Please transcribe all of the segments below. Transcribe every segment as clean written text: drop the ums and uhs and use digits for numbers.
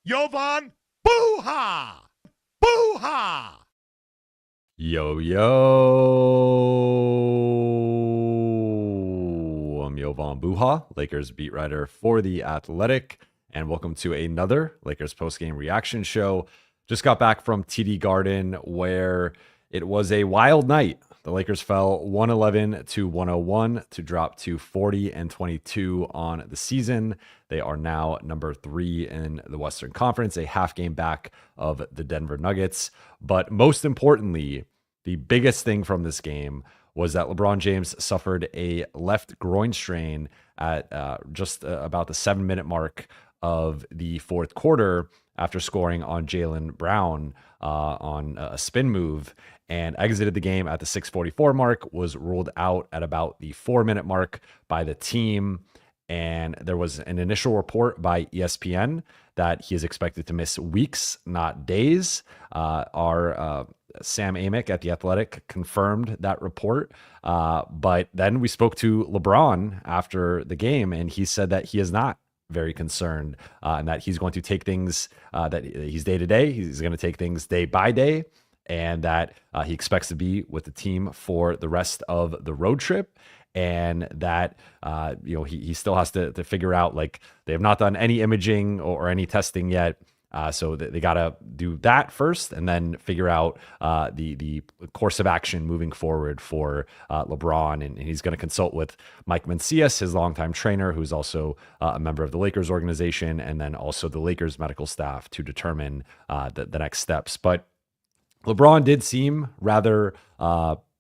Jovan, Buha! Buha! Yo, I'm Jovan Buha, Lakers beat writer for The Athletic, and welcome to another Lakers postgame reaction show. Just got back from TD Garden, where it was a wild night. The Lakers fell 111 to 101 to drop to 40-22 on the season. They are now number 3 in the Western Conference, a half game back of the Denver Nuggets. But most importantly, the biggest thing from this game was that LeBron James suffered a left groin strain at just about the 7-minute mark of the fourth quarter after scoring on Jaylen Brown on a spin move, and exited the game at the 6:44 mark, was ruled out at about the 4-minute mark by the team. And there was an initial report by ESPN that he is expected to miss weeks, not days. Our Sam Amick at The Athletic confirmed that report. But then we spoke to LeBron after the game, and he said that he is not very concerned and that he's going to take things that he's day to day. He's going to take things day by day, and that he expects to be with the team for the rest of the road trip. And that, he still has to figure out, like, they have not done any imaging or any testing yet. So they got to do that first and then figure out the course of action moving forward for LeBron. And he's going to consult with Mike Mancias, his longtime trainer, who's also a member of the Lakers organization, and then also the Lakers medical staff to determine the next steps. But LeBron did seem rather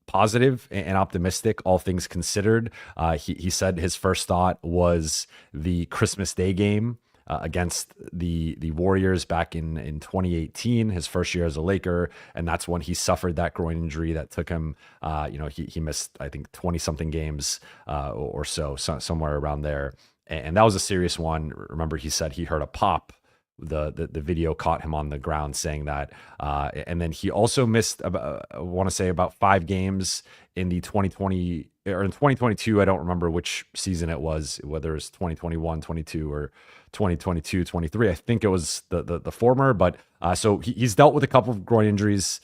positive and optimistic, all things considered. He said his first thought was the Christmas Day game against the Warriors back in 2018, his first year as a Laker, and that's when he suffered that groin injury that took him. He missed, I think, 20-something games or so, somewhere around there, and that was a serious one. Remember, he said he heard a pop. The video caught him on the ground saying that, and then he also missed I want to say about 5 games in the 2020 or in 2022. I don't remember which season it was, whether it's 2021, 22 or 2022, 23. I think it was the former, but so he's dealt with a couple of groin injuries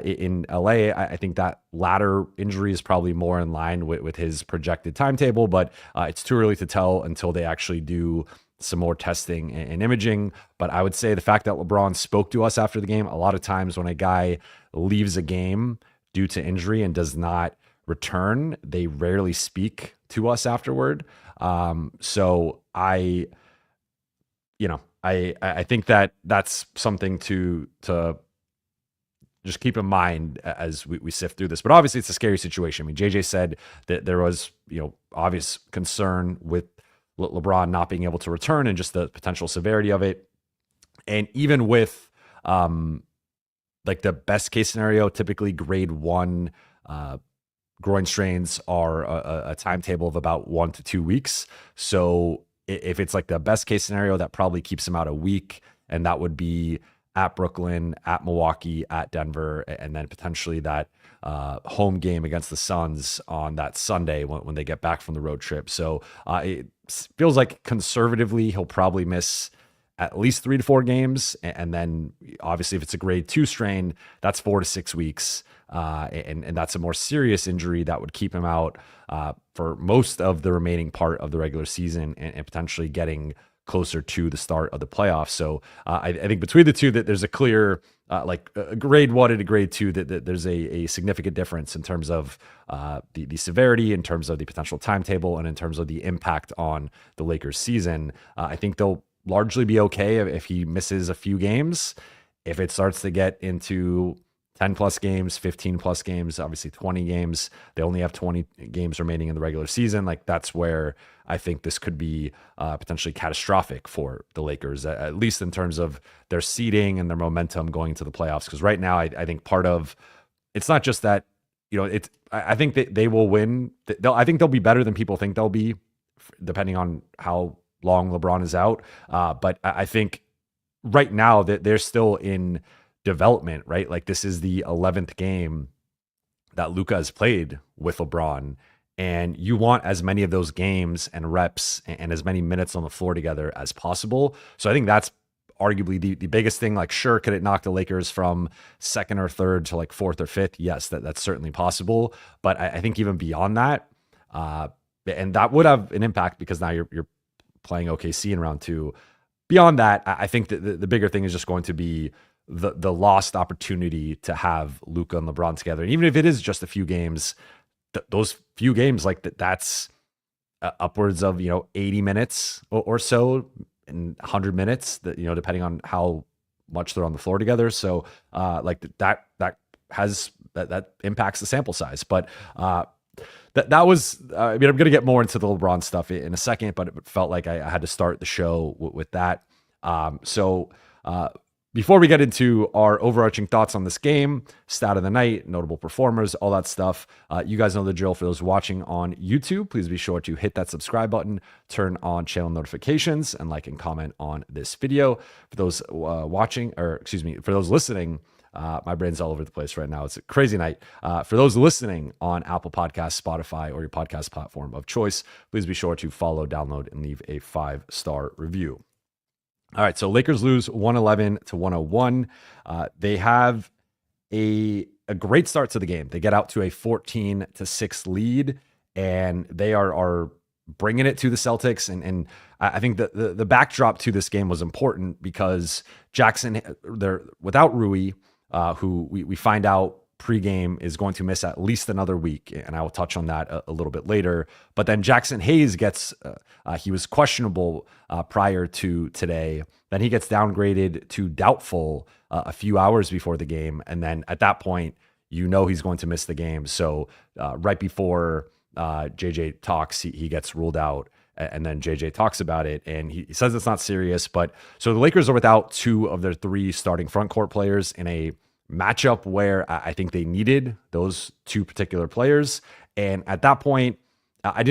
in LA. I think that latter injury is probably more in line with his projected timetable, but it's too early to tell until they actually do some more testing and imaging. But I would say the fact that LeBron spoke to us after the game, a lot of times when a guy leaves a game due to injury and does not return, they rarely speak to us afterward. So I think that that's something to just keep in mind as we sift through this. But obviously it's a scary situation. I mean, JJ said that there was, obvious concern with LeBron not being able to return and just the potential severity of it. And even with like the best case scenario, typically grade 1 groin strains are a timetable of about 1 to 2 weeks. So if it's like the best case scenario, that probably keeps him out a week, and that would be at Brooklyn, at Milwaukee, at Denver, and then potentially that home game against the Suns on that Sunday when they get back from the road trip. So it feels like conservatively he'll probably miss at least 3 to 4 games. And then obviously if it's a grade 2 strain, that's 4 to 6 weeks. And that's a more serious injury that would keep him out for most of the remaining part of the regular season and potentially getting closer to the start of the playoffs. So I think between the two that there's a clear like a grade 1 and a grade 2 that there's a significant difference in terms of the severity, in terms of the potential timetable, and in terms of the impact on the Lakers season. I think they'll largely be okay if he misses a few games. If it starts to get into 10 plus games, 15 plus games, obviously 20 games, they only have 20 games remaining in the regular season. Like, that's where I think this could be potentially catastrophic for the Lakers, at least in terms of their seeding and their momentum going into the playoffs. Because right now, I think part of it's not just that, I think that they will win. I think they'll be better than people think they'll be, depending on how long LeBron is out. But I think right now that they're still in development, right? Like, this is the 11th game that Luka has played with LeBron, and you want as many of those games and reps and as many minutes on the floor together as possible. So I think that's arguably the biggest thing. Like, sure, could it knock the Lakers from second or third to like fourth or fifth? Yes, that's certainly possible. But I think even beyond that, and that would have an impact because now you're playing OKC in round 2. Beyond that, I think that the bigger thing is just going to be the lost opportunity to have Luka and LeBron together. And even if it is just a few games, those few games, like that's upwards of 80 minutes or so, and 100 minutes, that depending on how much they're on the floor together. So like that impacts the sample size. But that was, I mean, I'm going to get more into the LeBron stuff in a second, but it felt like I had to start the show with that. So before we get into our overarching thoughts on this game, stat of the night, notable performers, all that stuff, you guys know the drill. For those watching on YouTube, please be sure to hit that subscribe button, turn on channel notifications, and like and comment on this video. For those for those listening, my brain's all over the place right now. It's a crazy night. For those listening on Apple Podcasts, Spotify, or your podcast platform of choice, please be sure to follow, download, and leave a 5-star review. All right, so Lakers lose 111-101. They have a great start to the game. They get out to a 14-6 lead, and they are bringing it to the Celtics. And I think the backdrop to this game was important because Jaxson, they're without Rui, who we find out pregame is going to miss at least another week, and I will touch on that a little bit later. But then Jaxson Hayes gets, he was questionable prior to today. Then he gets downgraded to doubtful a few hours before the game. And then at that point, he's going to miss the game. So right before JJ talks, he gets ruled out. And then JJ talks about it, and he says it's not serious. But so the Lakers are without 2 of their 3 starting front court players in a matchup where I think they needed those 2 particular players. And at that point, I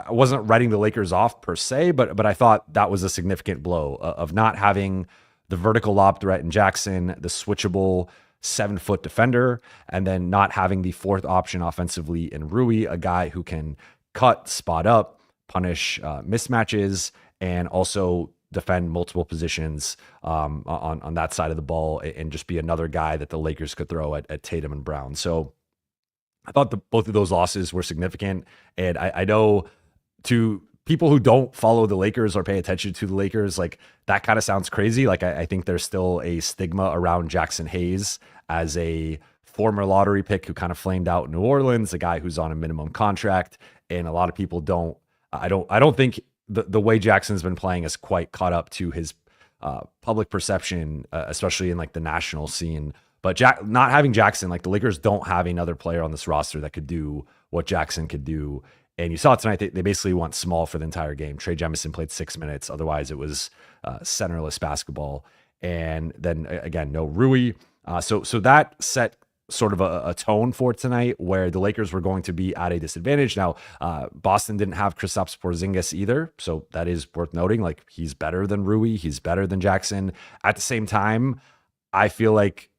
wasn't writing the Lakers off per se, but I thought that was a significant blow of not having the vertical lob threat in Jaxson, the switchable 7-foot defender, and then not having the 4th option offensively in Rui, a guy who can cut, spot up, punish mismatches, and also defend multiple positions on that side of the ball, and just be another guy that the Lakers could throw at Tatum and Brown. So I thought both of those losses were significant. And I know to people who don't follow the Lakers or pay attention to the Lakers, like that kind of sounds crazy. Like I think there's still a stigma around Jaxson Hayes as a former lottery pick who kind of flamed out in New Orleans, a guy who's on a minimum contract. And a lot of people I don't think the way Jackson's been playing is quite caught up to his public perception, especially in like the national scene. But not having Jaxson, like the Lakers don't have another player on this roster that could do what Jaxson could do. And you saw it tonight, they basically went small for the entire game. Trey Jemison played 6 minutes. Otherwise, it was centerless basketball. And then again, no Rui. So that set sort of a tone for tonight where the Lakers were going to be at a disadvantage. Now, Boston didn't have Kristaps Porzingis either, so that is worth noting. Like, he's better than Rui, he's better than Jaxson. At the same time, I feel like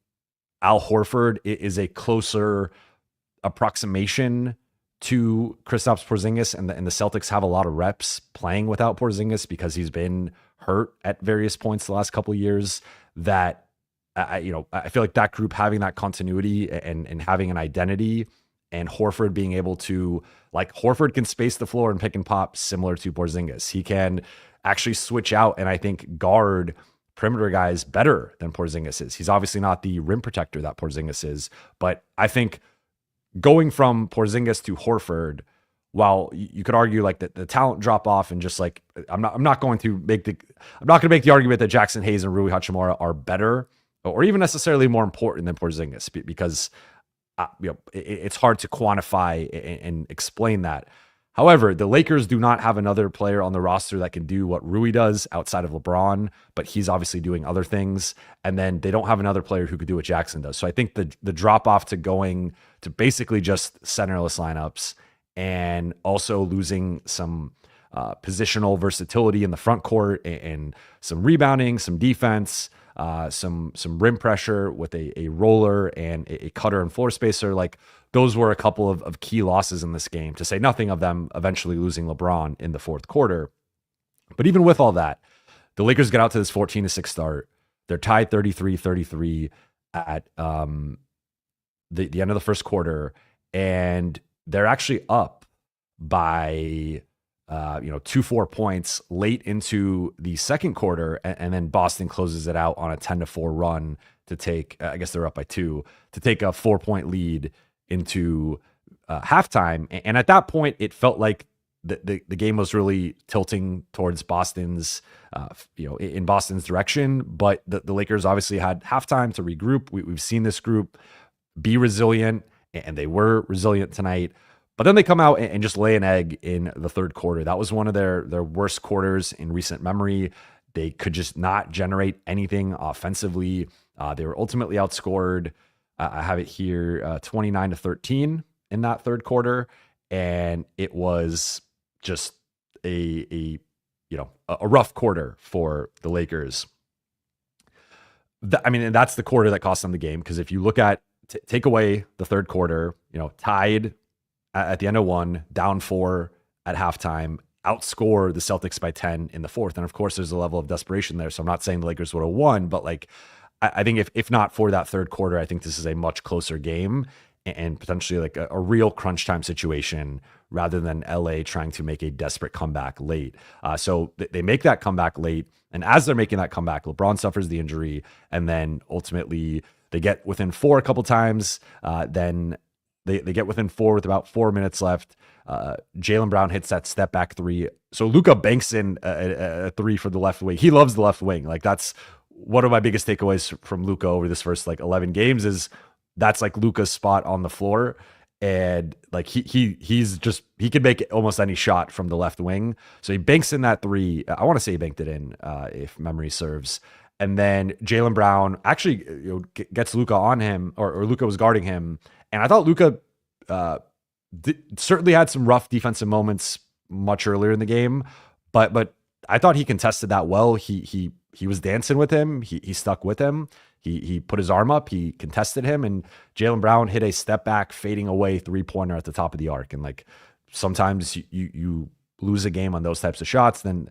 Al Horford is a closer approximation to Kristaps Porzingis, and the Celtics have a lot of reps playing without Porzingis because he's been hurt at various points the last couple of years. That I feel like that group having that continuity and having an identity, and Horford being able to, like, Horford can space the floor and pick and pop similar to Porzingis. He can actually switch out and I think guard perimeter guys better than Porzingis is. He's obviously not the rim protector that Porzingis is, but I think going from Porzingis to Horford, while you could argue like the talent drop off, and just like I'm not going to make the argument that Jaxson Hayes and Rui Hachimura are better or even necessarily more important than Porzingis, because it's hard to quantify and explain that. However, the Lakers do not have another player on the roster that can do what Rui does outside of LeBron, but he's obviously doing other things. And then they don't have another player who could do what Jaxson does. So I think the drop off to going to basically just centerless lineups, and also losing some positional versatility in the front court, and some rebounding, some defense, some rim pressure with a roller and a cutter and floor spacer. Like, those were a couple of key losses in this game, to say nothing of them eventually losing LeBron in the fourth quarter. But even with all that, the Lakers get out to this 14-6 start. They're tied 33-33 at the end of the first quarter, and they're actually up by 2-4 points late into the second quarter, and then Boston closes it out on a 10-4 run to take, I guess they're up by 2, to take a 4-point lead into halftime. And at that point, it felt like the game was really tilting towards Boston's, in Boston's direction. But the Lakers obviously had halftime to regroup. We've seen this group be resilient, and they were resilient tonight. But then they come out and just lay an egg in the third quarter. That was one of their worst quarters in recent memory. They could just not generate anything offensively. They were ultimately outscored. I have it here, 29-13 in that third quarter, and it was just a rough quarter for the Lakers. And that's the quarter that cost them the game, because if you look at take away the third quarter, tied at the end of 1, down 4 at halftime, outscore the Celtics by 10 in the fourth. And of course, there's a level of desperation there. So I'm not saying the Lakers would have won, but I think if not for that third quarter, I think this is a much closer game and potentially like a real crunch time situation rather than LA trying to make a desperate comeback late. So they make that comeback late. And as they're making that comeback, LeBron suffers the injury. And then ultimately they get within 4 a couple times. Then they get within 4 with about 4 minutes left. Jaylen Brown hits that step back 3. So Luka banks in a 3 for the left wing. He loves the left wing. Like, that's one of my biggest takeaways from Luka over this first 11 games is that's like Luka's spot on the floor. And like he could make almost any shot from the left wing. So he banks in that 3. I want to say he banked it in, if memory serves. And then Jaylen Brown actually gets Luka on him, or Luka was guarding him. And I thought Luka certainly had some rough defensive moments much earlier in the game, but I thought he contested that well. He was dancing with him. He stuck with him. He put his arm up. He contested him, and Jaylen Brown hit a step back, fading away 3-pointer at the top of the arc. And like sometimes you lose a game on those types of shots. Then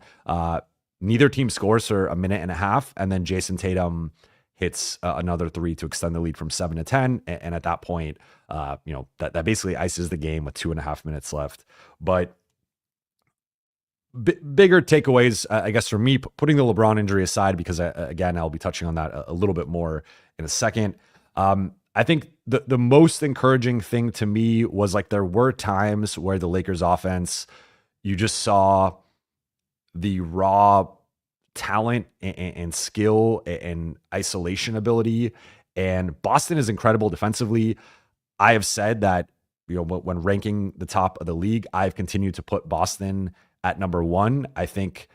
neither team scores for a minute and a half, and then Jason Tatum hits another 3 to extend the lead from 7 to 10. And at that point, that basically ices the game with 2.5 minutes left. But bigger takeaways, I guess, for me, putting the LeBron injury aside, because again, I'll be touching on that a little bit more in a second. I think the most encouraging thing to me was like there were times where the Lakers offense, you just saw the raw talent and skill and isolation ability. And Boston is incredible defensively. I have said that, when ranking the top of the league, I've continued to put Boston at number 1. I think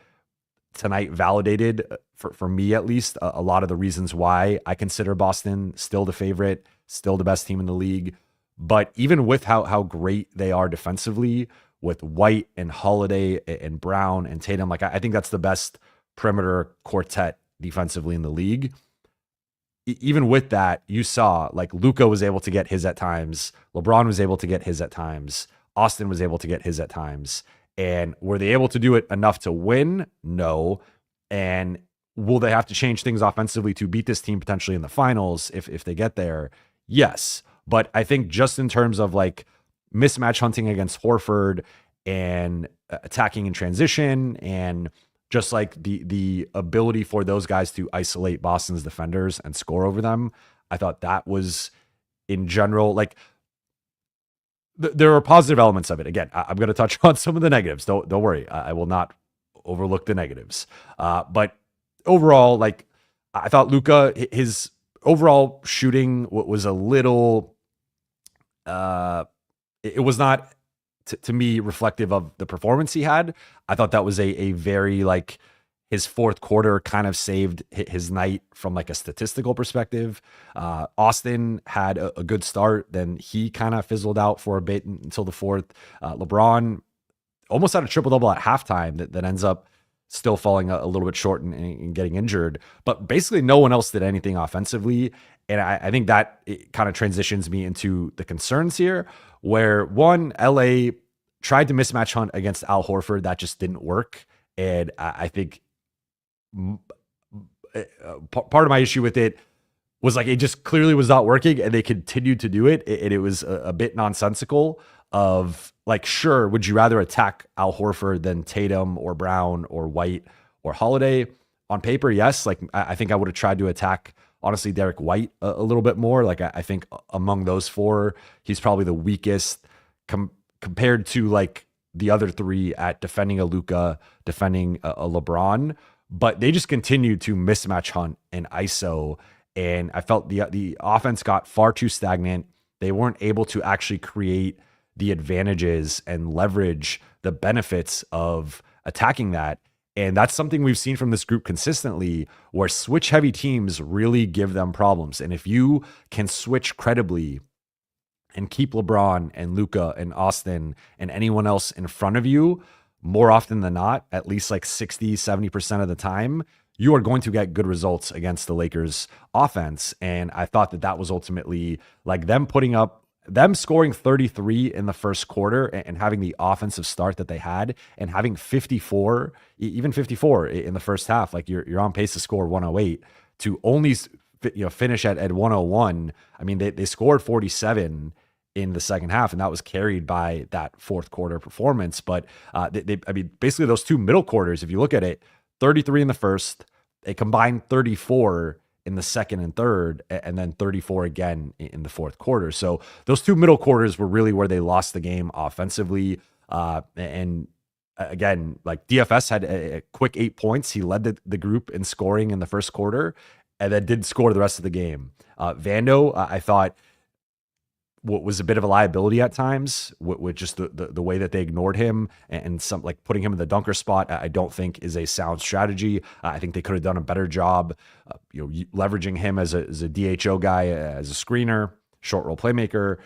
tonight validated, for me at least, a lot of the reasons why I consider Boston still the favorite, still the best team in the league. But even with how great they are defensively, with White and Holiday and Brown and Tatum, like I think that's the best perimeter quartet defensively in the league. Even with that, you saw like Luka was able to get his at times. LeBron was able to get his at times. Austin was able to get his at times. And were they able to do it enough to win? No. And will they have to change things offensively to beat this team potentially in the finals if they get there? Yes. But I think just in terms of like mismatch hunting against Horford and attacking in transition, and just like the ability for those guys to isolate Boston's defenders and score over them, I thought that was, in general, like there are positive elements of it. Again, I'm going to touch on some of the negatives. Don't worry. I will not overlook the negatives. But overall, like I thought Luka, his overall shooting was a little, it was not to me reflective of the performance he had. I thought that was a very like his fourth quarter kind of saved his night from like a statistical perspective. Austin had a good start, then he kind of fizzled out for a bit until the fourth. LeBron almost had a triple-double at halftime that ends up still falling a little bit short and getting injured. But basically no one else did anything offensively. And I think that it kind of transitions me into the concerns here, where one, LA tried to mismatch hunt against Al Horford. That just didn't work. And I think Part of my issue with it was like it just clearly was not working, and they continued to do it, and it was a bit nonsensical. Of like, sure, would you rather attack Al Horford than Tatum or Brown or White or Holiday? On paper, yes. Like I think I would have tried to attack, honestly, Derek White a little bit more. Like I think among those four, he's probably the weakest compared to like the other three at defending a Luka, defending a LeBron. But they just continued to mismatch hunt and ISO, and I felt the offense got far too stagnant. They weren't able to actually create the advantages and leverage the benefits of attacking that. And that's something we've seen from this group consistently, where switch heavy teams really give them problems. And if you can switch credibly and keep LeBron and Luka and Austin and anyone else in front of you, more often than not, at least like 60, 70% of the time, you are going to get good results against the Lakers offense. And I thought that was ultimately like them scoring 33 in the first quarter and having the offensive start that they had, and having 54, even 54 in the first half. Like you're on pace to score 108 to only finish at 101. I mean, they scored 47 in the second half, and that was carried by that fourth quarter performance. But I mean, basically those two middle quarters, if you look at it, 33 in the first, a combined 34 in the second and third, and then 34 again in the fourth quarter. So those two middle quarters were really where they lost the game offensively. And again, like DFS had a quick 8 points. He led the group in scoring in the first quarter, and then did score the rest of the game. Vando, I thought, what was a bit of a liability at times with just the way that they ignored him, and some like putting him in the dunker spot, I don't think is a sound strategy. I think they could have done a better job, leveraging him as a DHO guy, as a screener, short role playmaker.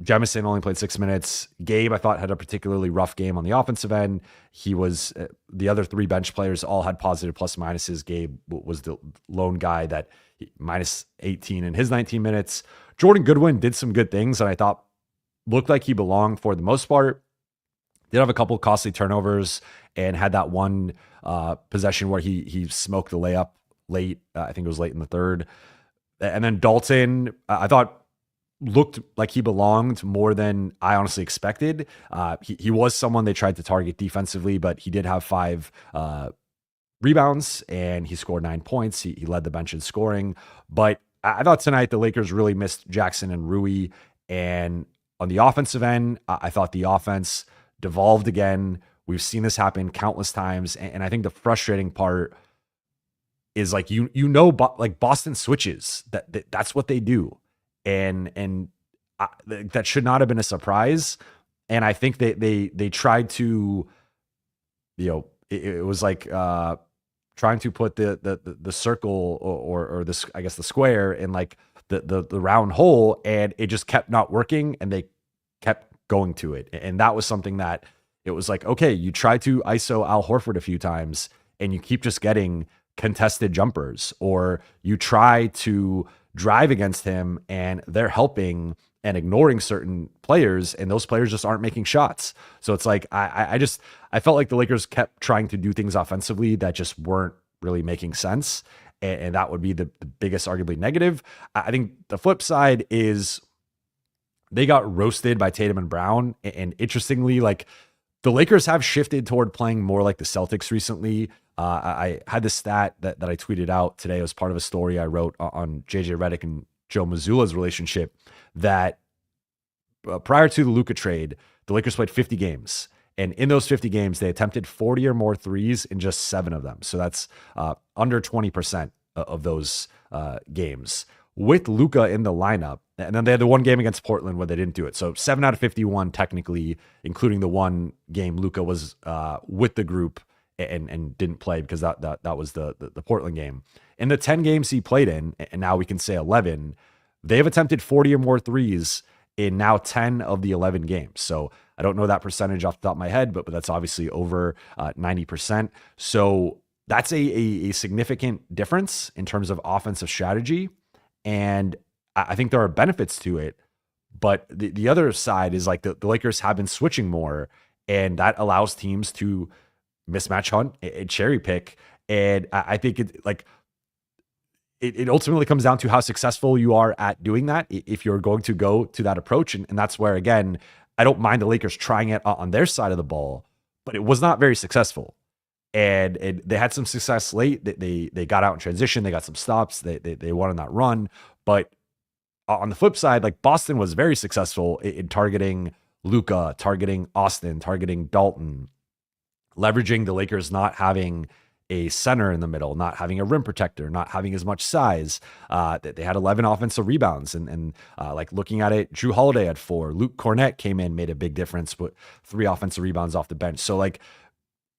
Jemison only played 6 minutes. Gabe, I thought, had a particularly rough game on the offensive end. He was, the other three bench players all had positive plus minuses. Gabe was the lone guy that minus 18 in his 19 minutes. Jordan Goodwin did some good things, and I thought looked like he belonged for the most part. Did have a couple costly turnovers, and had that one possession where he smoked the layup late. I think it was late in the third. And then Dalton, I thought looked like he belonged more than I honestly expected. He was someone they tried to target defensively, but he did have 5 rebounds, and he scored 9 points. He led the bench in scoring. But I thought tonight the Lakers really missed Jaxson and Rui. And on the offensive end, I thought the offense devolved again. We've seen this happen countless times. And I think the frustrating part is like, like Boston switches, that's what they do. And that should not have been a surprise. And I think they tried to, it was like trying to put the circle or this, I guess, the square in like the round hole, and it just kept not working, and they kept going to it. And that was something that it was like, okay, you try to ISO Al Horford a few times, and you keep just getting contested jumpers, or you try to drive against him and they're helping and ignoring certain players, and those players just aren't making shots. So it's like, I felt like the Lakers kept trying to do things offensively that just weren't really making sense. And that would be the biggest, arguably, negative. I think the flip side is they got roasted by Tatum and Brown. And interestingly, like the Lakers have shifted toward playing more like the Celtics recently. I had this stat that I tweeted out today as part of a story I wrote on JJ Redick and Joe Mazzulla's relationship, that prior to the Luka trade, the Lakers played 50 games. And in those 50 games, they attempted 40 or more threes in just 7 of them. So that's under 20% of those games. With Luka in the lineup, and then they had the one game against Portland where they didn't do it. So 7 out of 51 technically, including the one game Luka was with the group and didn't play because that was the Portland game. In the 10 games he played in, and now we can say 11, they've attempted 40 or more threes in now 10 of the 11 games. So I don't know that percentage off the top of my head, but that's obviously over 90%. So that's a significant difference in terms of offensive strategy. And I think there are benefits to it. But the other side is like the Lakers have been switching more, and that allows teams to mismatch hunt and cherry pick. And I think it ultimately comes down to how successful you are at doing that. If you're going to go to that approach, and that's where, again, I don't mind the Lakers trying it on their side of the ball, but it was not very successful. And they had some success late. They got out in transition. They got some stops. They won on that run. But on the flip side, like Boston was very successful in targeting Luka, targeting Austin, targeting Dalton, leveraging the Lakers not having a center in the middle, not having a rim protector, not having as much size. They had 11 offensive rebounds, and like looking at it, Drew Holiday had 4. Luke Cornett came in, made a big difference, with 3 offensive rebounds off the bench. So like,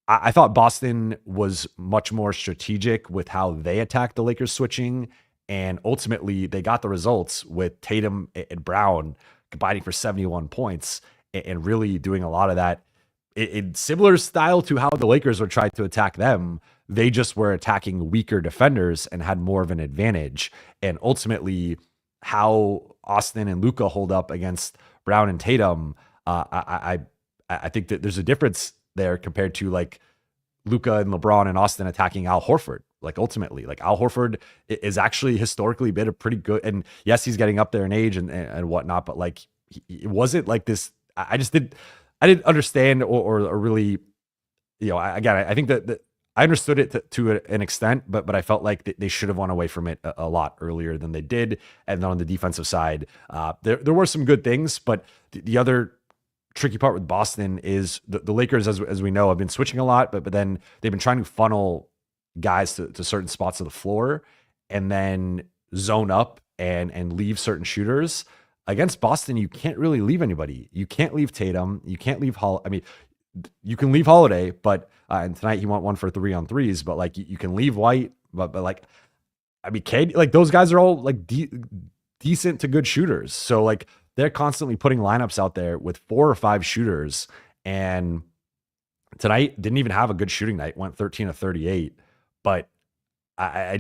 I thought Boston was much more strategic with how they attacked the Lakers switching, and ultimately they got the results with Tatum and Brown combining for 71 points and really doing a lot of that in similar style to how the Lakers were trying to attack them. They just were attacking weaker defenders and had more of an advantage. And ultimately, how Austin and Luka hold up against Brown and Tatum, I think that there's a difference there compared to like Luka and LeBron and Austin attacking Al Horford. Like ultimately, like Al Horford is actually historically been a pretty good, and yes, he's getting up there in age and whatnot, but like it wasn't like this. I didn't understand or really, I think that I understood it to an extent, but I felt like they should have won away from it a lot earlier than they did. And then on the defensive side, there were some good things, but the other tricky part with Boston is the Lakers, as we know, have been switching a lot, but then they've been trying to funnel guys to certain spots of the floor and then zone up and leave certain shooters. Against Boston, you can't really leave anybody. You can't leave Tatum. You can't leave you can leave Holiday, but and tonight he went 1 for 3 on threes, but like you can leave White, but like, I mean, KD, like those guys are all like decent to good shooters. So like they're constantly putting lineups out there with 4 or 5 shooters, and tonight didn't even have a good shooting night, went 13 of 38. But I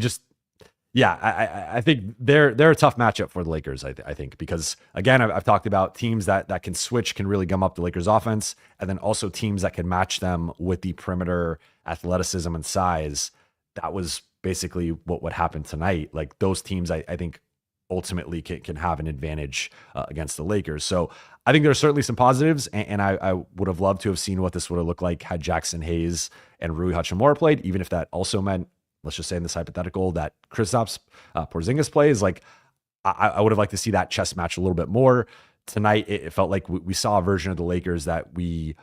think they're a tough matchup for the Lakers. I think because again, I've talked about teams that can switch, can really gum up the Lakers offense, and then also teams that can match them with the perimeter athleticism and size. That was basically what happened tonight. Like those teams, I think ultimately can have an advantage against the Lakers. So I think there are certainly some positives, and I would have loved to have seen what this would have looked like had Jaxson Hayes and Rui Hachimura played, even if that also meant, let's just say in this hypothetical, that Kristaps Porzingis plays. Like I would have liked to see that chess match a little bit more. Tonight, it felt like we saw a version of the Lakers that we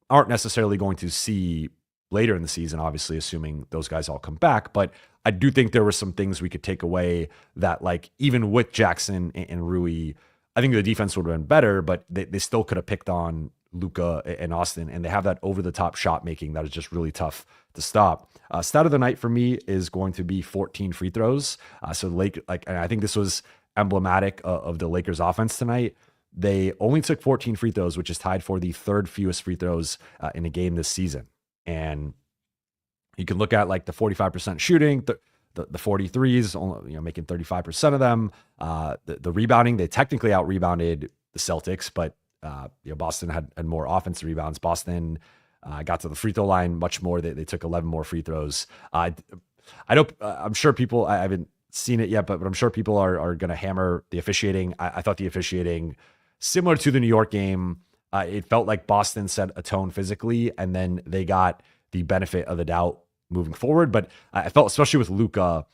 aren't necessarily going to see later in the season, obviously, assuming those guys all come back. But I do think there were some things we could take away that, like, even with Jaxson and Rui, I think the defense would have been better, but they still could have picked on Luka and Austin, and they have that over-the-top shot making that is just really tough to stop. Stat of the night for me is going to be 14 free throws. So and I think this was emblematic of the Lakers offense tonight. They only took 14 free throws, which is tied for the 3rd fewest free throws in a game this season. And you can look at like the 45% shooting, the 43s, only, making 35% of them. The rebounding, they technically out rebounded the Celtics, but Boston had more offensive rebounds. Boston got to the free throw line much more. They took 11 more free throws. I'm sure people, I haven't seen it yet, but I'm sure people are going to hammer the officiating. I thought the officiating, similar to the New York game, it felt like Boston set a tone physically, and then they got the benefit of the doubt moving forward. But I felt, especially with Luka,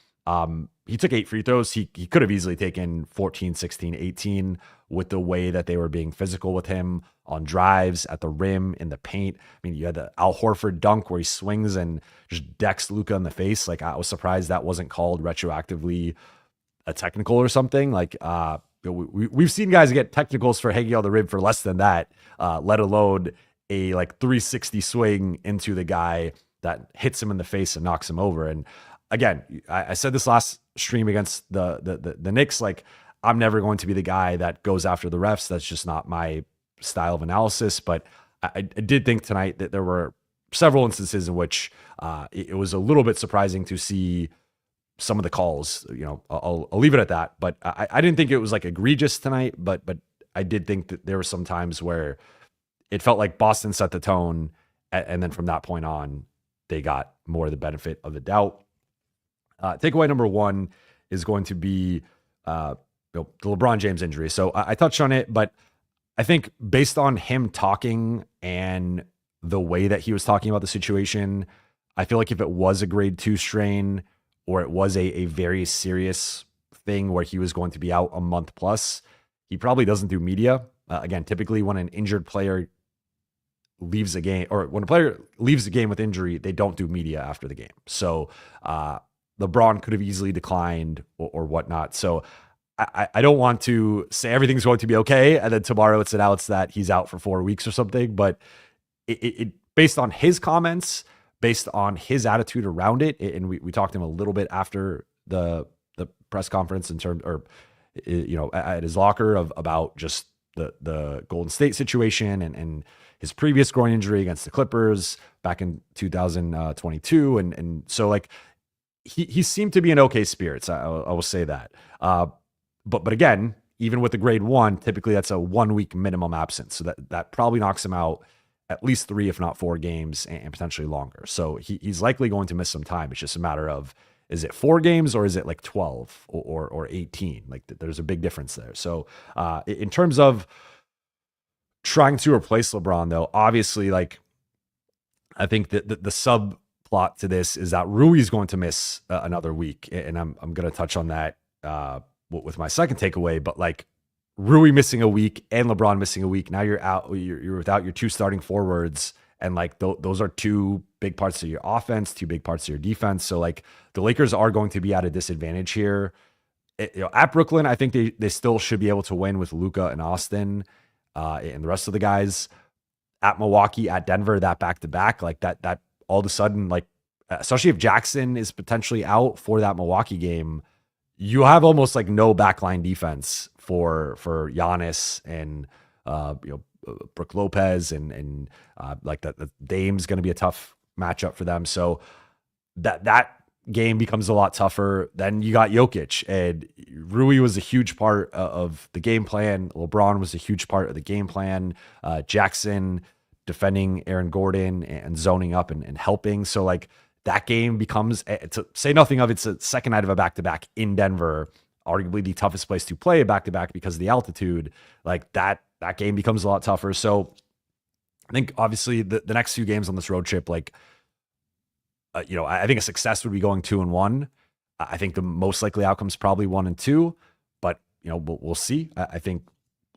he took 8 free throws. He could have easily taken 14, 16, 18 with the way that they were being physical with him on drives, at the rim, in the paint. I mean, you had the Al Horford dunk where he swings and just decks Luka in the face. Like, I was surprised that wasn't called retroactively a technical or something. Like, we've seen guys get technicals for hanging on the rim for less than that, let alone a like 360 swing into the guy that hits him in the face and knocks him over. And again, I said this last stream against the Knicks, like, I'm never going to be the guy that goes after the refs. That's just not my style of analysis. But I did think tonight that there were several instances in which it was a little bit surprising to see some of the calls. I'll leave it at that. But I didn't think it was like egregious tonight. But I did think that there were some times where it felt like Boston set the tone, and then from that point on, they got more of the benefit of the doubt. Takeaway number one is going to be the LeBron James injury. So I touched on it, but I think based on him talking and the way that he was talking about the situation, I feel like if it was a grade 2 strain or it was a very serious thing where he was going to be out a month plus, he probably doesn't do media. Again, typically when an injured player leaves a game, or when a player leaves a game with injury, they don't do media after the game. So LeBron could have easily declined or whatnot. So I don't want to say everything's going to be okay, and then tomorrow it's announced that he's out for 4 weeks or something. But it based on his comments, based on his attitude around it, and we talked to him a little bit after the press conference in terms, or at his locker about just the Golden State situation and his previous groin injury against the Clippers back in 2022, and so like he seemed to be in okay spirits. I will say that. But again, even with the grade 1, typically that's a 1 week minimum absence. So that probably knocks him out at least 3, if not 4 games, and potentially longer. So he's likely going to miss some time. It's just a matter of, is it 4 games or is it like 12 or 18? Like there's a big difference there. So in terms of trying to replace LeBron, though, obviously, like I think that the subplot to this is that Rui is going to miss another week, and I'm going to touch on that with my second takeaway. But like Rui missing a week and LeBron missing a week, now you're out. You're without your 2 starting forwards, and like those are 2 big parts of your offense, 2 big parts of your defense. So like the Lakers are going to be at a disadvantage here. At Brooklyn, I think they still should be able to win with Luka and Austin and the rest of the guys. At Milwaukee, at Denver, that back-to-back, like that all of a sudden, like especially if Jaxson is potentially out for that Milwaukee game, you have almost like no backline defense for Giannis and Brook Lopez and like the Dame's going to be a tough matchup for them. So that game becomes a lot tougher. Then you got Jokic, and Rui was a huge part of the game plan. LeBron was a huge part of the game plan. Jaxson defending Aaron Gordon and zoning up and helping. So like that game becomes, to say nothing of, it's a second night of a back-to-back in Denver, arguably the toughest place to play a back-to-back because of the altitude. Like that game becomes a lot tougher. So I think obviously the next few games on this road trip, like, I think a success would be going 2-1. I think the most likely outcome is probably 1-2, but we'll see. I think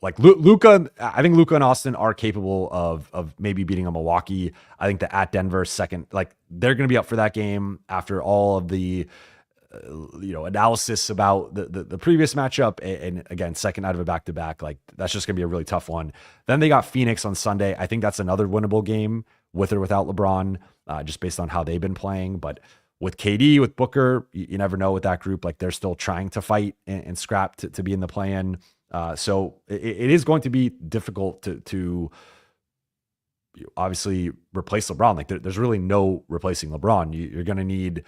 like Luka and Austin are capable of maybe beating a Milwaukee. I think the at Denver second, like they're going to be up for that game after all of the analysis about the previous matchup, and again, second night of a back-to-back, like that's just going to be a really tough one. Then they got Phoenix on Sunday. I think that's another winnable game with or without LeBron, just based on how they've been playing. But with KD, with Booker, you never know with that group. Like they're still trying to fight and scrap to be in the play-in. So it is going to be difficult to obviously replace LeBron. Like there's really no replacing LeBron. You're going to need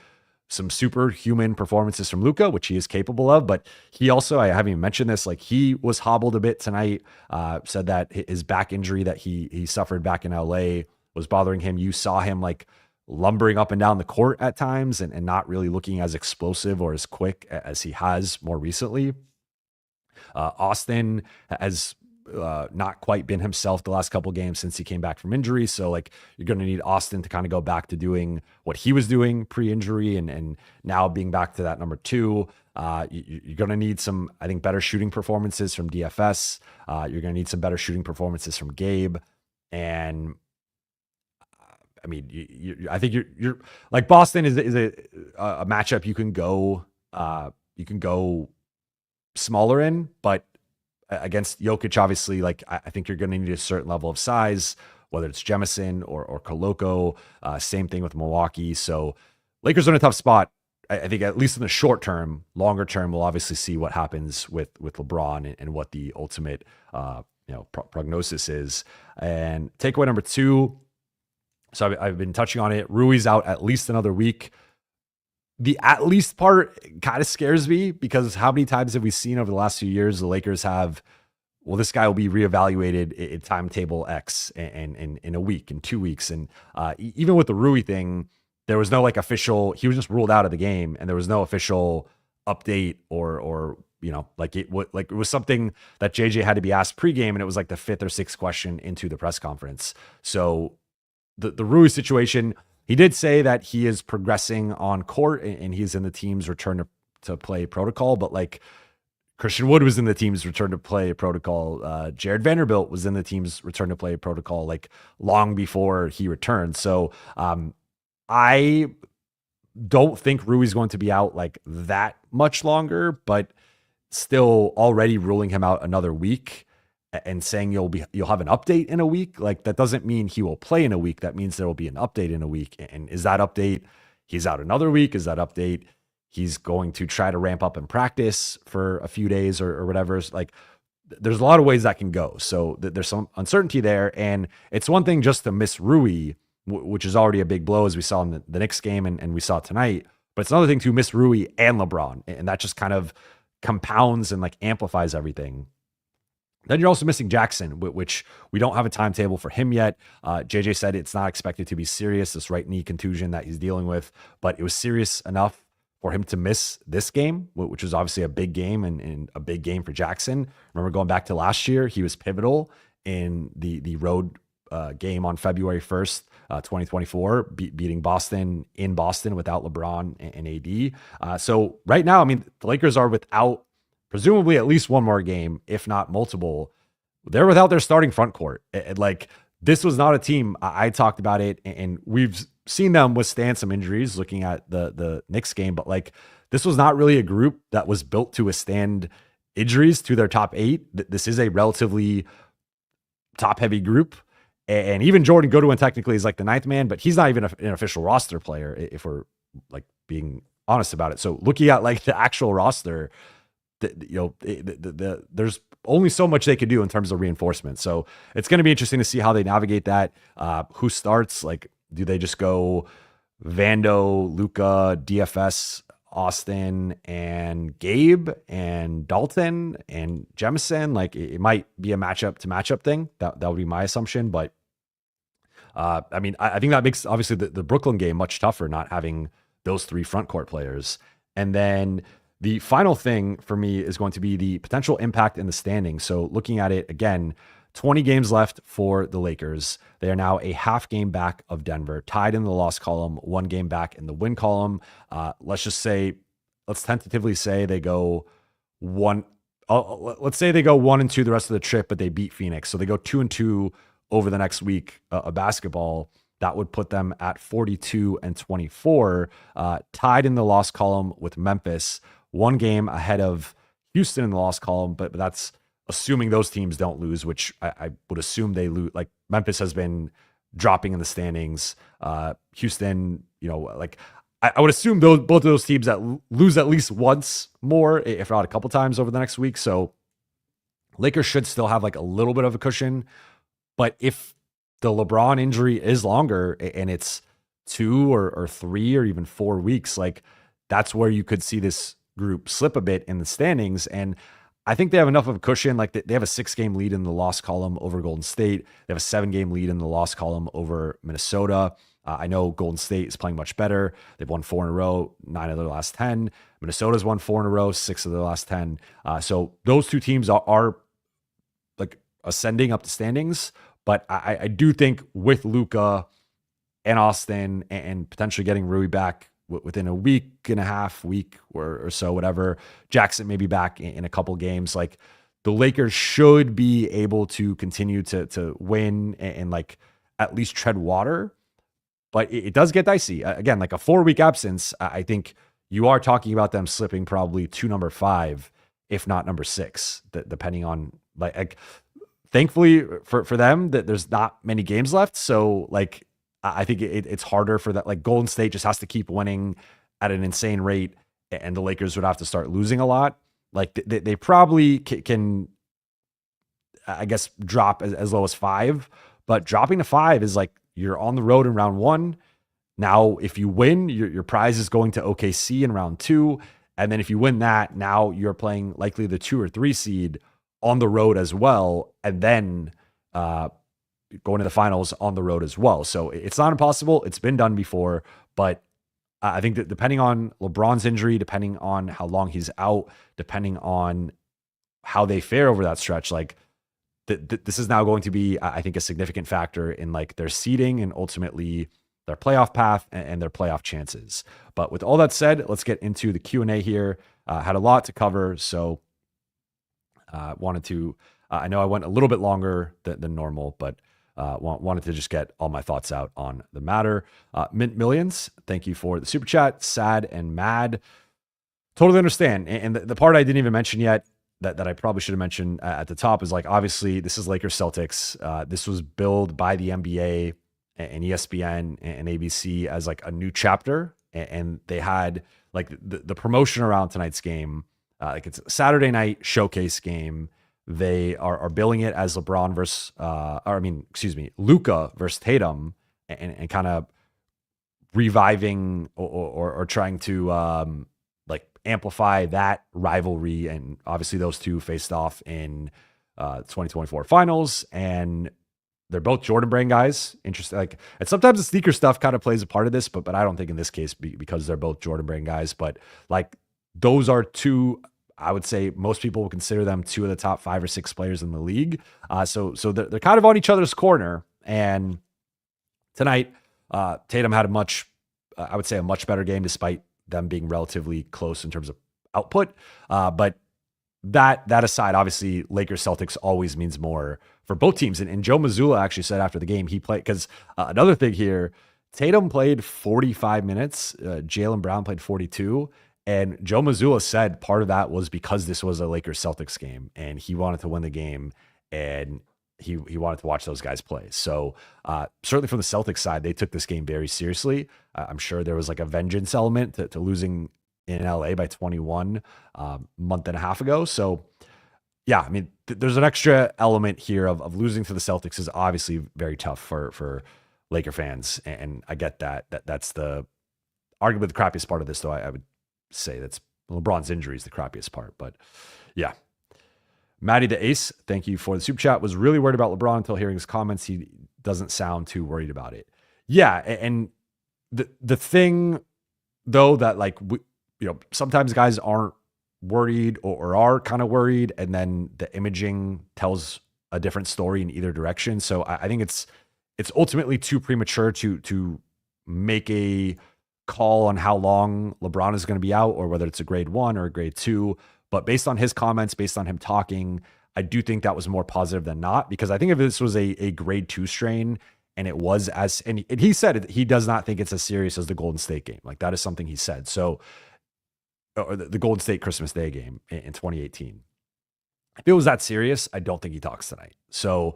some superhuman performances from Luka, which he is capable of. But he also, I haven't even mentioned this, like he was hobbled a bit tonight, said that his back injury that he suffered back in LA was bothering him. You saw him like lumbering up and down the court at times and not really looking as explosive or as quick as he has more recently. Austin has not quite been himself the last couple games since he came back from injury. So like you're going to need Austin to kind of go back to doing what he was doing pre-injury and now being back to that number 2. You're going to need some, I think, better shooting performances from DFS. You're going to need some better shooting performances from Gabe. And I mean, I think you're like Boston is a matchup you can go smaller in, but against Jokic, obviously, like I think you're going to need a certain level of size, whether it's Jemison or Koloko. Same thing with Milwaukee. So Lakers are in a tough spot. I think at least in the short term. Longer term, we'll obviously see what happens with LeBron and what the ultimate prognosis is. And takeaway number 2. So I've been touching on it. Rui's out at least another week. The at least part kind of scares me because how many times have we seen over the last few years the Lakers have, well, this guy will be reevaluated in timetable X and in a week, in 2 weeks. And even with the Rui thing, there was no like official, he was just ruled out of the game, and there was no official update or like it was something that JJ had to be asked pregame, and it was like the 5th or 6th question into the press conference. So the Rui situation, he did say that he is progressing on court and he's in the team's return to play protocol, but like Christian Wood was in the team's return to play protocol. Jared Vanderbilt was in the team's return to play protocol like long before he returned. So I don't think Rui's going to be out like that much longer, but still already ruling him out another week and saying you'll have an update in a week. Like that doesn't mean he will play in a week. That means there will be an update in a week. And is that update he's out another week? Is that update he's going to try to ramp up and practice for a few days or whatever? Like there's a lot of ways that can go. So there's some uncertainty there. And it's one thing just to miss Rui, which is already a big blow, as we saw in the Knicks game and we saw tonight. But it's another thing to miss Rui and LeBron. And that just kind of compounds and like amplifies everything. Then you're also missing Jaxson, which we don't have a timetable for him yet. JJ said it's not expected to be serious, this right knee contusion that he's dealing with, but it was serious enough for him to miss this game, which was obviously a big game and a big game for Jaxson. Remember going back to last year, he was pivotal in the road game on February 1st, 2024, beating Boston in Boston without LeBron and AD. So right now, I mean, the Lakers are without presumably at least one more game, if not multiple. They're without their starting front court. Like this was not a team. I talked about it, and we've seen them withstand some injuries looking at the Knicks game, but like this was not really a group that was built to withstand injuries to their top 8. This is a relatively top heavy group. And even Jordan Goodwin technically is like the 9th man, but he's not even an official roster player if we're like being honest about it. So looking at like the actual roster, there's only so much they could do in terms of reinforcement. So it's going to be interesting to see how they navigate that. Who starts? Like, do they just go Vando, Luka, DFS, Austin, and Gabe, and Dalton, and Jemison? Like, it might be a matchup to matchup thing. That would be my assumption. But I mean, I think that makes obviously the Brooklyn game much tougher, not having those 3 front court players. And then the final thing for me is going to be the potential impact in the standings. So looking at it again, 20 games left for the Lakers. They are now a half game back of Denver, tied in the loss column, 1 game back in the win column. Let's tentatively say they go 1. Let's say they go 1-2 the rest of the trip, but they beat Phoenix. So they go 2-2 over the next week of basketball. That would put them at 42-24, tied in the loss column with Memphis, 1 game ahead of Houston in the loss column, but that's assuming those teams don't lose, which I would assume they lose. Like Memphis has been dropping in the standings. Houston, like I would assume both of those teams that lose at least once more, if not a couple times over the next week. So Lakers should still have like a little bit of a cushion, but if the LeBron injury is longer and it's 2 or 3 or even 4 weeks, like that's where you could see this group slip a bit in the standings. And I think they have enough of a cushion. Like they have a 6-game lead in the loss column over Golden State. They have a 7-game lead in the loss column over Minnesota. I know Golden State is playing much better. They've won 4 in a row, 9 of their last 10. Minnesota's won 4 in a row, 6 of their last 10. So those 2 teams are like ascending up the standings. But I do think with Luka and Austin and potentially getting Rui back within a week and a half, week or so, whatever, Jaxson may be back in a couple games. Like the Lakers should be able to continue to win and like at least tread water. But it does get dicey. Again, like a 4-week absence, I think you are talking about them slipping probably to number 5, if not number 6, depending on like thankfully for them that there's not many games left. So like, I think it's harder for that. Like Golden State just has to keep winning at an insane rate and the Lakers would have to start losing a lot. Like they probably can, I guess, drop as low as 5, but dropping to 5 is like, you're on the road in round 1. Now, if you win, your prize is going to OKC in round 2. And then if you win that, now you're playing likely the 2 or 3 seed on the road as well. And then going to the finals on the road as well. So it's not impossible. It's been done before, But I think that depending on LeBron's injury, depending on how long he's out, depending on how they fare over that stretch, like this is now going to be, I think, a significant factor in like their seeding and ultimately their playoff path and their playoff chances. But with all that said, let's get into the Q&A here. Had a lot to cover, so wanted to, I know I went a little bit longer than normal, but wanted to just get all my thoughts out on the matter. Mint Millions, thank you for the super chat. Sad and mad. Totally understand. And the part I didn't even mention yet that I probably should have mentioned at the top is like, obviously this is Lakers-Celtics. This was billed by the NBA and ESPN and ABC as like a new chapter. And they had like the promotion around tonight's game. Like it's a Saturday night showcase game. They are billing it as LeBron versus, Luka versus Tatum, and kind of reviving or trying to like amplify that rivalry. And obviously those two faced off in 2024 finals, and they're both Jordan Brand guys. Interesting. Like, and sometimes the sneaker stuff kind of plays a part of this, but I don't think in this case because they're both Jordan Brand guys. But like those are two, I would say most people will consider them two of the top 5 or 6 players in the league. So they're kind of on each other's corner. And tonight, Tatum had a much better game despite them being relatively close in terms of output. But that aside, obviously Lakers-Celtics always means more for both teams. And Joe Mazzulla actually said after the game he played, because another thing here, Tatum played 45 minutes, Jaylen Brown played 42. And Joe Mazzulla said part of that was because this was a Lakers-Celtics game and he wanted to win the game and he wanted to watch those guys play. So certainly from the Celtics side, they took this game very seriously. I'm sure there was like a vengeance element to losing in LA by 21 month and a half ago. So yeah, I mean, there's an extra element here of losing to the Celtics is obviously very tough for Laker fans. And I get that. That's the arguably the crappiest part of this, though. I would say that's LeBron's injury is the crappiest part. But yeah. Maddie the Ace, thank you for the super chat. Was really worried about LeBron until hearing his comments. He doesn't sound too worried about it. Yeah, and the thing though that like sometimes guys aren't worried or are kind of worried, and then the imaging tells a different story in either direction. So I think it's ultimately too premature to make a call on how long LeBron is going to be out or whether it's a grade 1 or a grade 2. But based on his comments, based on him talking, I do think that was more positive than not, because I think if this was a grade 2 strain and it was and he said he does not think it's as serious as the Golden State game. Like that is something he said. So, or the Golden State Christmas Day game in 2018. If it was that serious, I don't think he talks tonight. So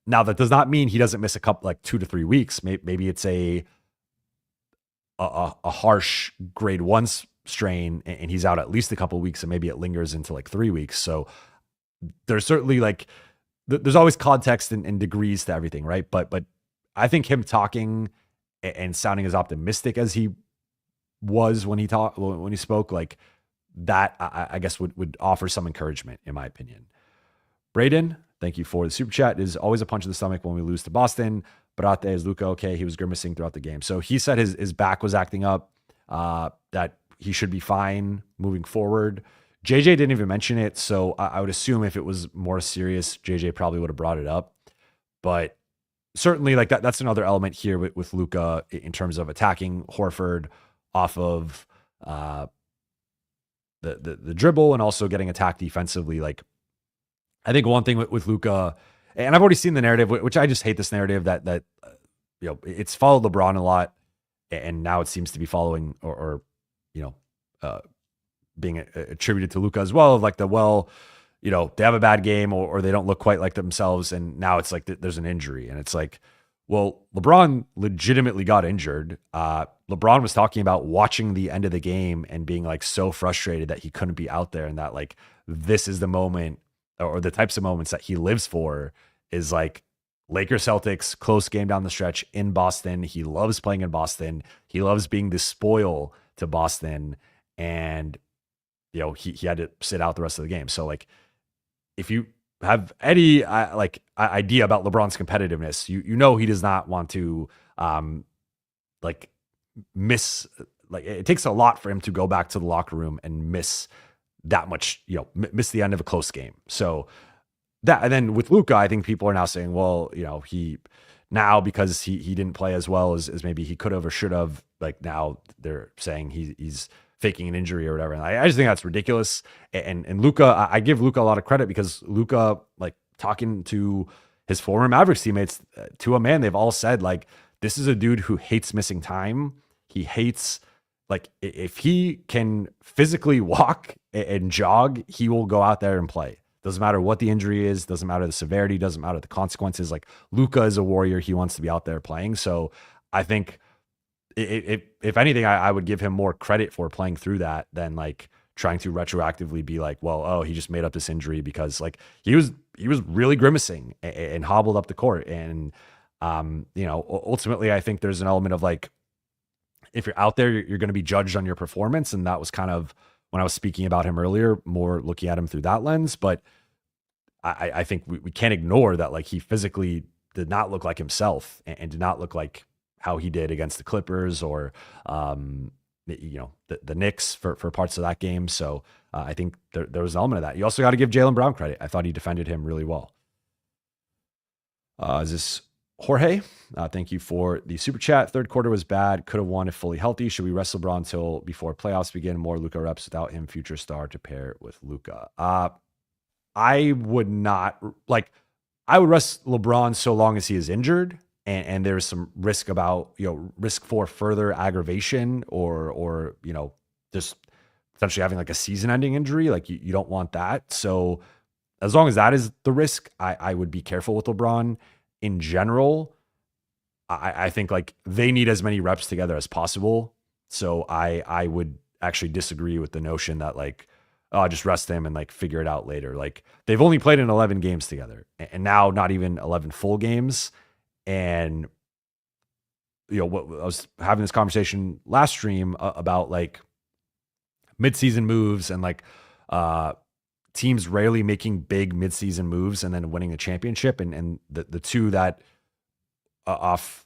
now that does not mean he doesn't miss a couple, like 2 to 3 weeks. Maybe it's a harsh grade 1 strain and he's out at least a couple of weeks, and maybe it lingers into like 3 weeks. So there's certainly like there's always context and degrees to everything, right? But I think him talking and sounding as optimistic as he was when he spoke, like that, I guess would offer some encouragement in my opinion. Braden, thank you for the super chat. It is always a punch in the stomach when we lose to Boston. Barate, is Luka okay? He was grimacing throughout the game. So he said his back was acting up, that he should be fine moving forward. JJ didn't even mention it, so I would assume if it was more serious, JJ probably would have brought it up. But certainly, like that's another element here with Luka in terms of attacking Horford off of the dribble and also getting attacked defensively. Like I think one thing with Luka, and I've already seen the narrative, which I just hate this narrative that it's followed LeBron a lot, and now it seems to be following or being attributed to Luka as well. Of like they have a bad game or they don't look quite like themselves, and now it's like there's an injury, and it's like, well, LeBron legitimately got injured. LeBron was talking about watching the end of the game and being like so frustrated that he couldn't be out there, and that like this is the moment or the types of moments that he lives for is like Lakers-Celtics, close game down the stretch in Boston. He loves playing in Boston. He loves being the spoil to Boston, and he had to sit out the rest of the game. So like, if you have any idea about LeBron's competitiveness, he does not want to like miss, like it takes a lot for him to go back to the locker room and miss that much, miss the end of a close game. So that, and then with Luka, I think people are now saying, well, because he didn't play as well as maybe he could have or should have, like now they're saying he's faking an injury or whatever. And I just think that's ridiculous. And Luka, I give Luka a lot of credit because Luka, like talking to his former Mavericks teammates, to a man, they've all said like, this is a dude who hates missing time. He hates, like, if he can physically walk and jog, he will go out there and play. Doesn't matter what the injury is, doesn't matter the severity, doesn't matter the consequences. Like Luka is a warrior. He wants to be out there playing. So I think if anything, I would give him more credit for playing through that than like trying to retroactively be like, well, oh, he just made up this injury, because like he was really grimacing and hobbled up the court. And, ultimately I think there's an element of like, if you're out there, you're going to be judged on your performance. And that was kind of when I was speaking about him earlier, more looking at him through that lens. But I think we can't ignore that, like he physically did not look like himself and did not look like how he did against the Clippers or, the Knicks for parts of that game. So I think there was an element of that. You also got to give Jaylen Brown credit. I thought he defended him really well. Is this Jorge? Thank you for the super chat. Third quarter was bad. Could have won if fully healthy. Should we rest LeBron until before playoffs begin? More Luka reps without him, future star to pair with Luka. I would not I would rest LeBron so long as he is injured and there's some risk about, risk for further aggravation or just potentially having like a season ending injury. Like you don't want that. So as long as that is the risk, I would be careful with LeBron. In general, I think like they need as many reps together as possible. So I would actually disagree with the notion that like, oh, just rest him and like figure it out later. Like they've only played in 11 games together and now not even 11 full games. And, I was having this conversation last stream about like midseason moves and like, teams rarely making big midseason moves and then winning a championship. And the two that off,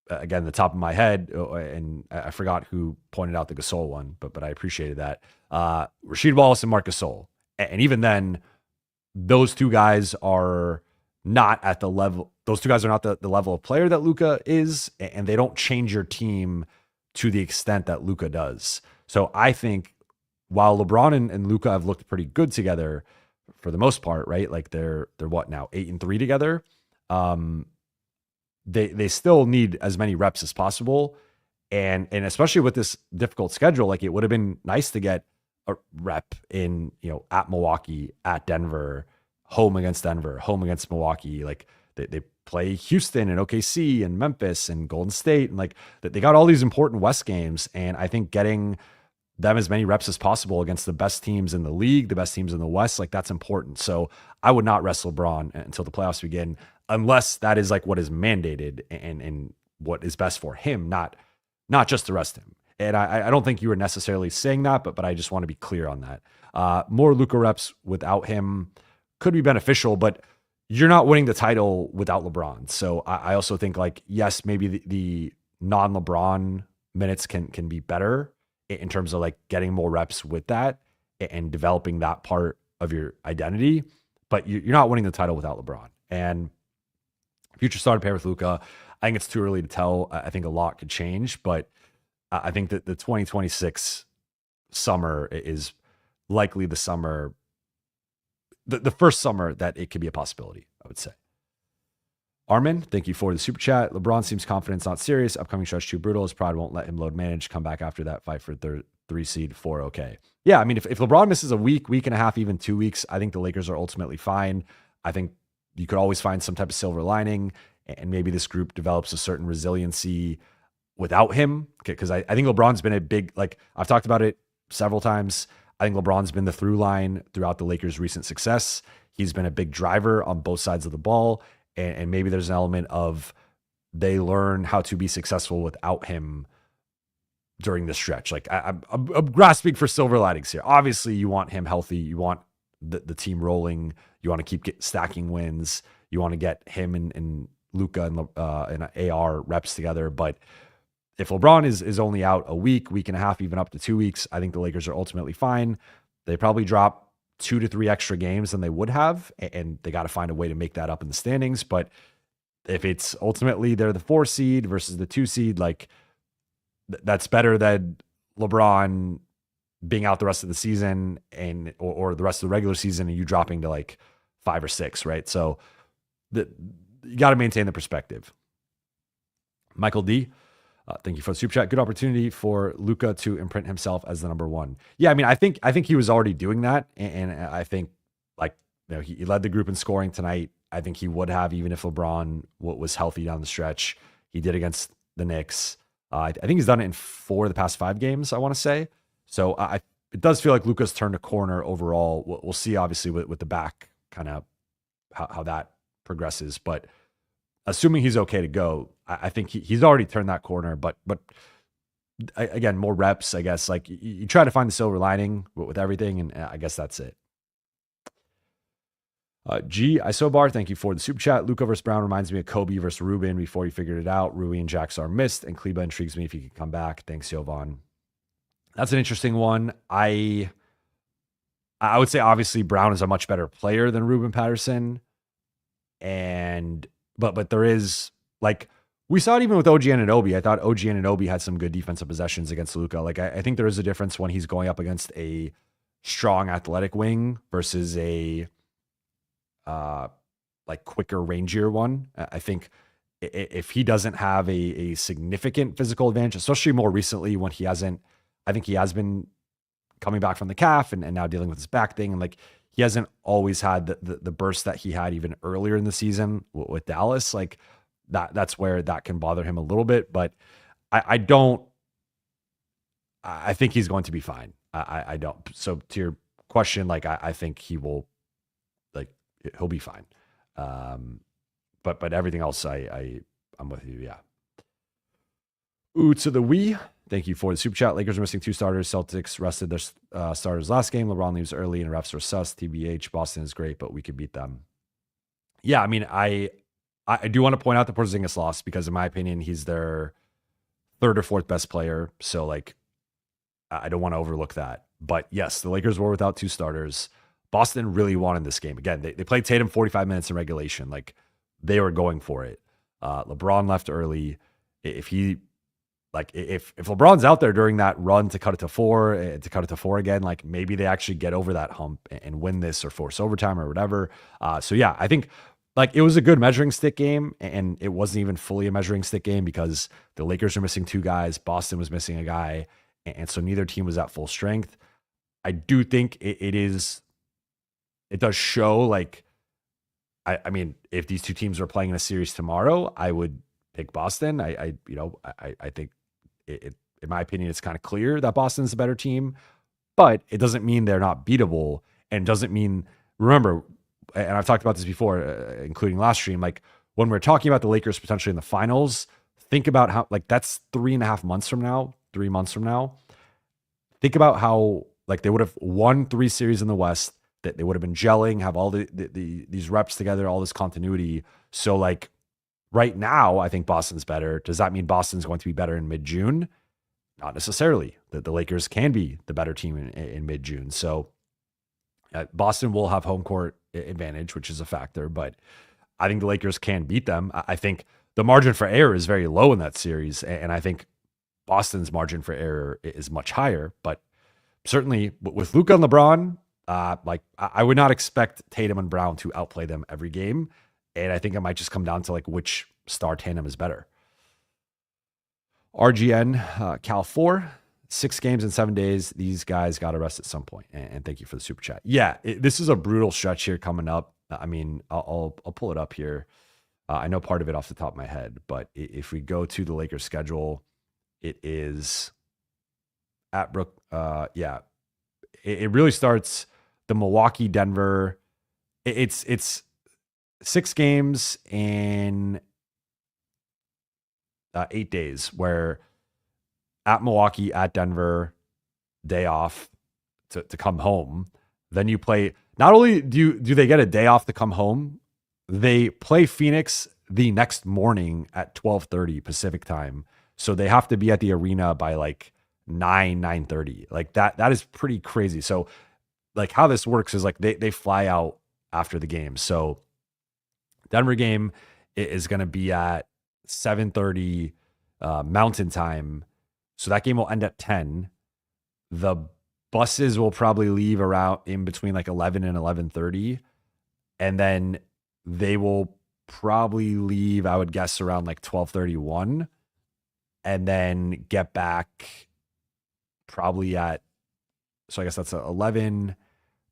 again, the top of my head, and I forgot who pointed out the Gasol one, but I appreciated that. Rasheed Wallace and Marc Gasol. And even then, those two guys are not at the level. Those two guys are not the level of player that Luka is, and they don't change your team to the extent that Luka does. So I think while LeBron and Luka have looked pretty good together for the most part, right? Like they're what now, 8-3 together. They still need as many reps as possible. And especially with this difficult schedule, like it would have been nice to get a rep in, at Milwaukee, at Denver, home against Denver, home against Milwaukee. Like they play Houston and OKC and Memphis and Golden State. And like they got all these important West games. And I think getting them as many reps as possible against the best teams in the league, the best teams in the West, like that's important. So I would not rest LeBron until the playoffs begin, unless that is like what is mandated and what is best for him, not just to rest him. And I don't think you were necessarily saying that, but I just want to be clear on that. More Luka reps without him could be beneficial, but you're not winning the title without LeBron. So I also think like, yes, maybe the non-LeBron minutes can be better in terms of like getting more reps with that and developing that part of your identity, but you're not winning the title without LeBron. And future star to pair with Luka, I think it's too early to tell. I think a lot could change, but I think that the 2026 summer is likely the summer, the first summer that it could be a possibility, I would say. Armin, thank you for the super chat. LeBron seems confident it's not serious. Upcoming stretch too brutal. His pride won't let him load manage. Come back after that fight for three seed 4. Okay. Yeah. I mean, if LeBron misses a week and a half, even 2 weeks, I think the Lakers are ultimately fine. I think you could always find some type of silver lining and maybe this group develops a certain resiliency without him. Cause I think LeBron's been a big, like I've talked about it several times. I think LeBron's been the through line throughout the Lakers' recent success. He's been a big driver on both sides of the ball. And maybe there's an element of they learn how to be successful without him during the stretch. Like I'm grasping for silver linings here. Obviously, you want him healthy. You want the team rolling. You want to keep stacking wins. You want to get him and Luka and AR reps together. But if LeBron is only out a week and a half, even up to 2 weeks, I think the Lakers are ultimately fine. They probably drop 2 to 3 extra games than they would have, and they got to find a way to make that up in the standings. But if it's ultimately they're the 4 seed versus the 2 seed, like that's better than LeBron being out the rest of the season or the rest of the regular season and you dropping to like 5 or 6, right? So you got to maintain the perspective. Michael D, thank you for the super chat. Good opportunity for Luka to imprint himself as the number 1. Yeah, I mean, I think he was already doing that, and I think like he led the group in scoring tonight. I think he would have even if LeBron was healthy down the stretch. He did against the Knicks. I think he's done it in 4 of the past 5 games, I want to say. So it does feel like Luka's turned a corner overall. We'll see, obviously, with the back, kind of how that progresses. But assuming he's okay to go, I think he's already turned that corner. But again, more reps, I guess. Like you try to find the silver lining with everything, and I guess that's it. G Isobar, thank you for the super chat. Luka versus Brown reminds me of Kobe versus Rubin before he figured it out. Rui and Jaxson are missed, and Kleba intrigues me if he could come back. Thanks, Jovan. That's an interesting one. I would say obviously Brown is a much better player than Ruben Patterson, but there is like we saw it even with OG Anunoby. I thought OG Anunoby had some good defensive possessions against Luka. Like I think there is a difference when he's going up against a strong athletic wing versus a like quicker, rangier one. I think if he doesn't have a significant physical advantage, especially more recently when he hasn't, I think he has been coming back from the calf and now dealing with his back thing. And like, he hasn't always had the burst that he had even earlier in the season with Dallas. Like that's where that can bother him a little bit, but I think he's going to be fine. I don't. So to your question, like, I think he'll be fine. But everything else, I'm with you. Yeah. Ooh, to the we. Thank you for the super chat. Lakers are missing 2 starters. Celtics rested their starters last game. LeBron leaves early and refs are sus. TBH. Boston is great, but we could beat them. Yeah, I mean, I do want to point out the Porzingis loss because in my opinion, he's their 3rd or 4th best player. So like, I don't want to overlook that. But yes, the Lakers were without 2 starters. Boston really wanted this game. Again, they played Tatum 45 minutes in regulation. Like they were going for it. LeBron left early. If LeBron's out there during that run to cut it to 4 again, like maybe they actually get over that hump and win this or force overtime or whatever. So yeah, I think like it was a good measuring stick game, and it wasn't even fully a measuring stick game because the Lakers are missing 2 guys. Boston was missing a guy. And so neither team was at full strength. I do think it does show like, I mean, if these 2 teams were playing in a series tomorrow, I would pick Boston. I think it in my opinion, it's kind of clear that Boston's the better team, but it doesn't mean they're not beatable, and doesn't mean, remember, and I've talked about this before, including last stream, like when we're talking about the Lakers potentially in the finals, think about how, like, that's 3.5 months from now, 3 months from now. Think about how, like, they would have won 3 series in the West, that they would have been gelling, have all these reps together, all this continuity. So like right now, I think Boston's better. Does that mean Boston's going to be better in mid-June? Not necessarily. The Lakers can be the better team in mid-June. So Boston will have home court advantage, which is a factor, but I think the Lakers can beat them. I think the margin for error is very low in that series, and I think Boston's margin for error is much higher. But certainly with Luka and LeBron, like I would not expect Tatum and Brown to outplay them every game. And I think it might just come down to like which star tandem is better. RGN, Cal 4, 6 games in 7 days. These guys got to rest at some point. And thank you for the super chat. Yeah, this is a brutal stretch here coming up. I mean, I'll pull it up here. I know part of it off the top of my head, but if we go to the Lakers schedule, it is at Brook. Yeah, it really starts the Milwaukee, Denver. It's 6 games in 8 days, where at Milwaukee, at Denver, day off to come home. Then you play, not only do they get a day off to come home, they play Phoenix the next morning at 12:30 Pacific time. So they have to be at the arena by like 9:30. Like that is pretty crazy. So like how this works is like they fly out after the game. So Denver game is going to be at 7:30 Mountain Time. So that game will end at 10. The buses will probably leave around in between like 11 and 11:30. And then they will probably leave, I would guess, around like 12:31. And then get back probably at, so I guess that's 11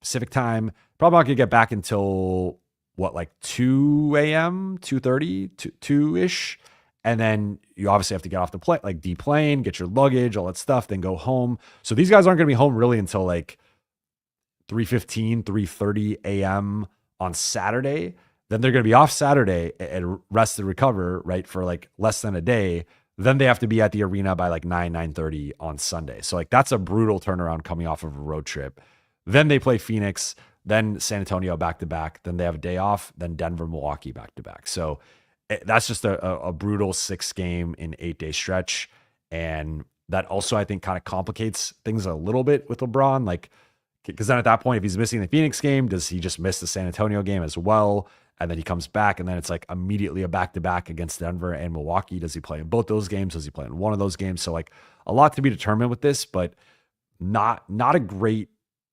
Pacific time. Probably not going to get back until what, like 2 a.m., 2:30, 2-ish. And then you obviously have to get off the plane, like deplane, get your luggage, all that stuff, then go home. So these guys aren't going to be home really until like 3:15, 3:30 a.m. on Saturday. Then they're going to be off Saturday and rest and recover, right, for like less than a day. Then they have to be at the arena by like 9:30 on Sunday. So like that's a brutal turnaround coming off of a road trip. Then they play Phoenix, then San Antonio back to back. Then they have a day off, then Denver, Milwaukee back to back. So that's just a brutal 6-game in 8-day stretch. And that also, I think, kind of complicates things a little bit with LeBron. Like, because then at that point, if he's missing the Phoenix game, does he just miss the San Antonio game as well? And then he comes back, and then it's like immediately a back-to-back against Denver and Milwaukee. Does he play in both those games? Does he play in one of those games? So like a lot to be determined with this, but not a great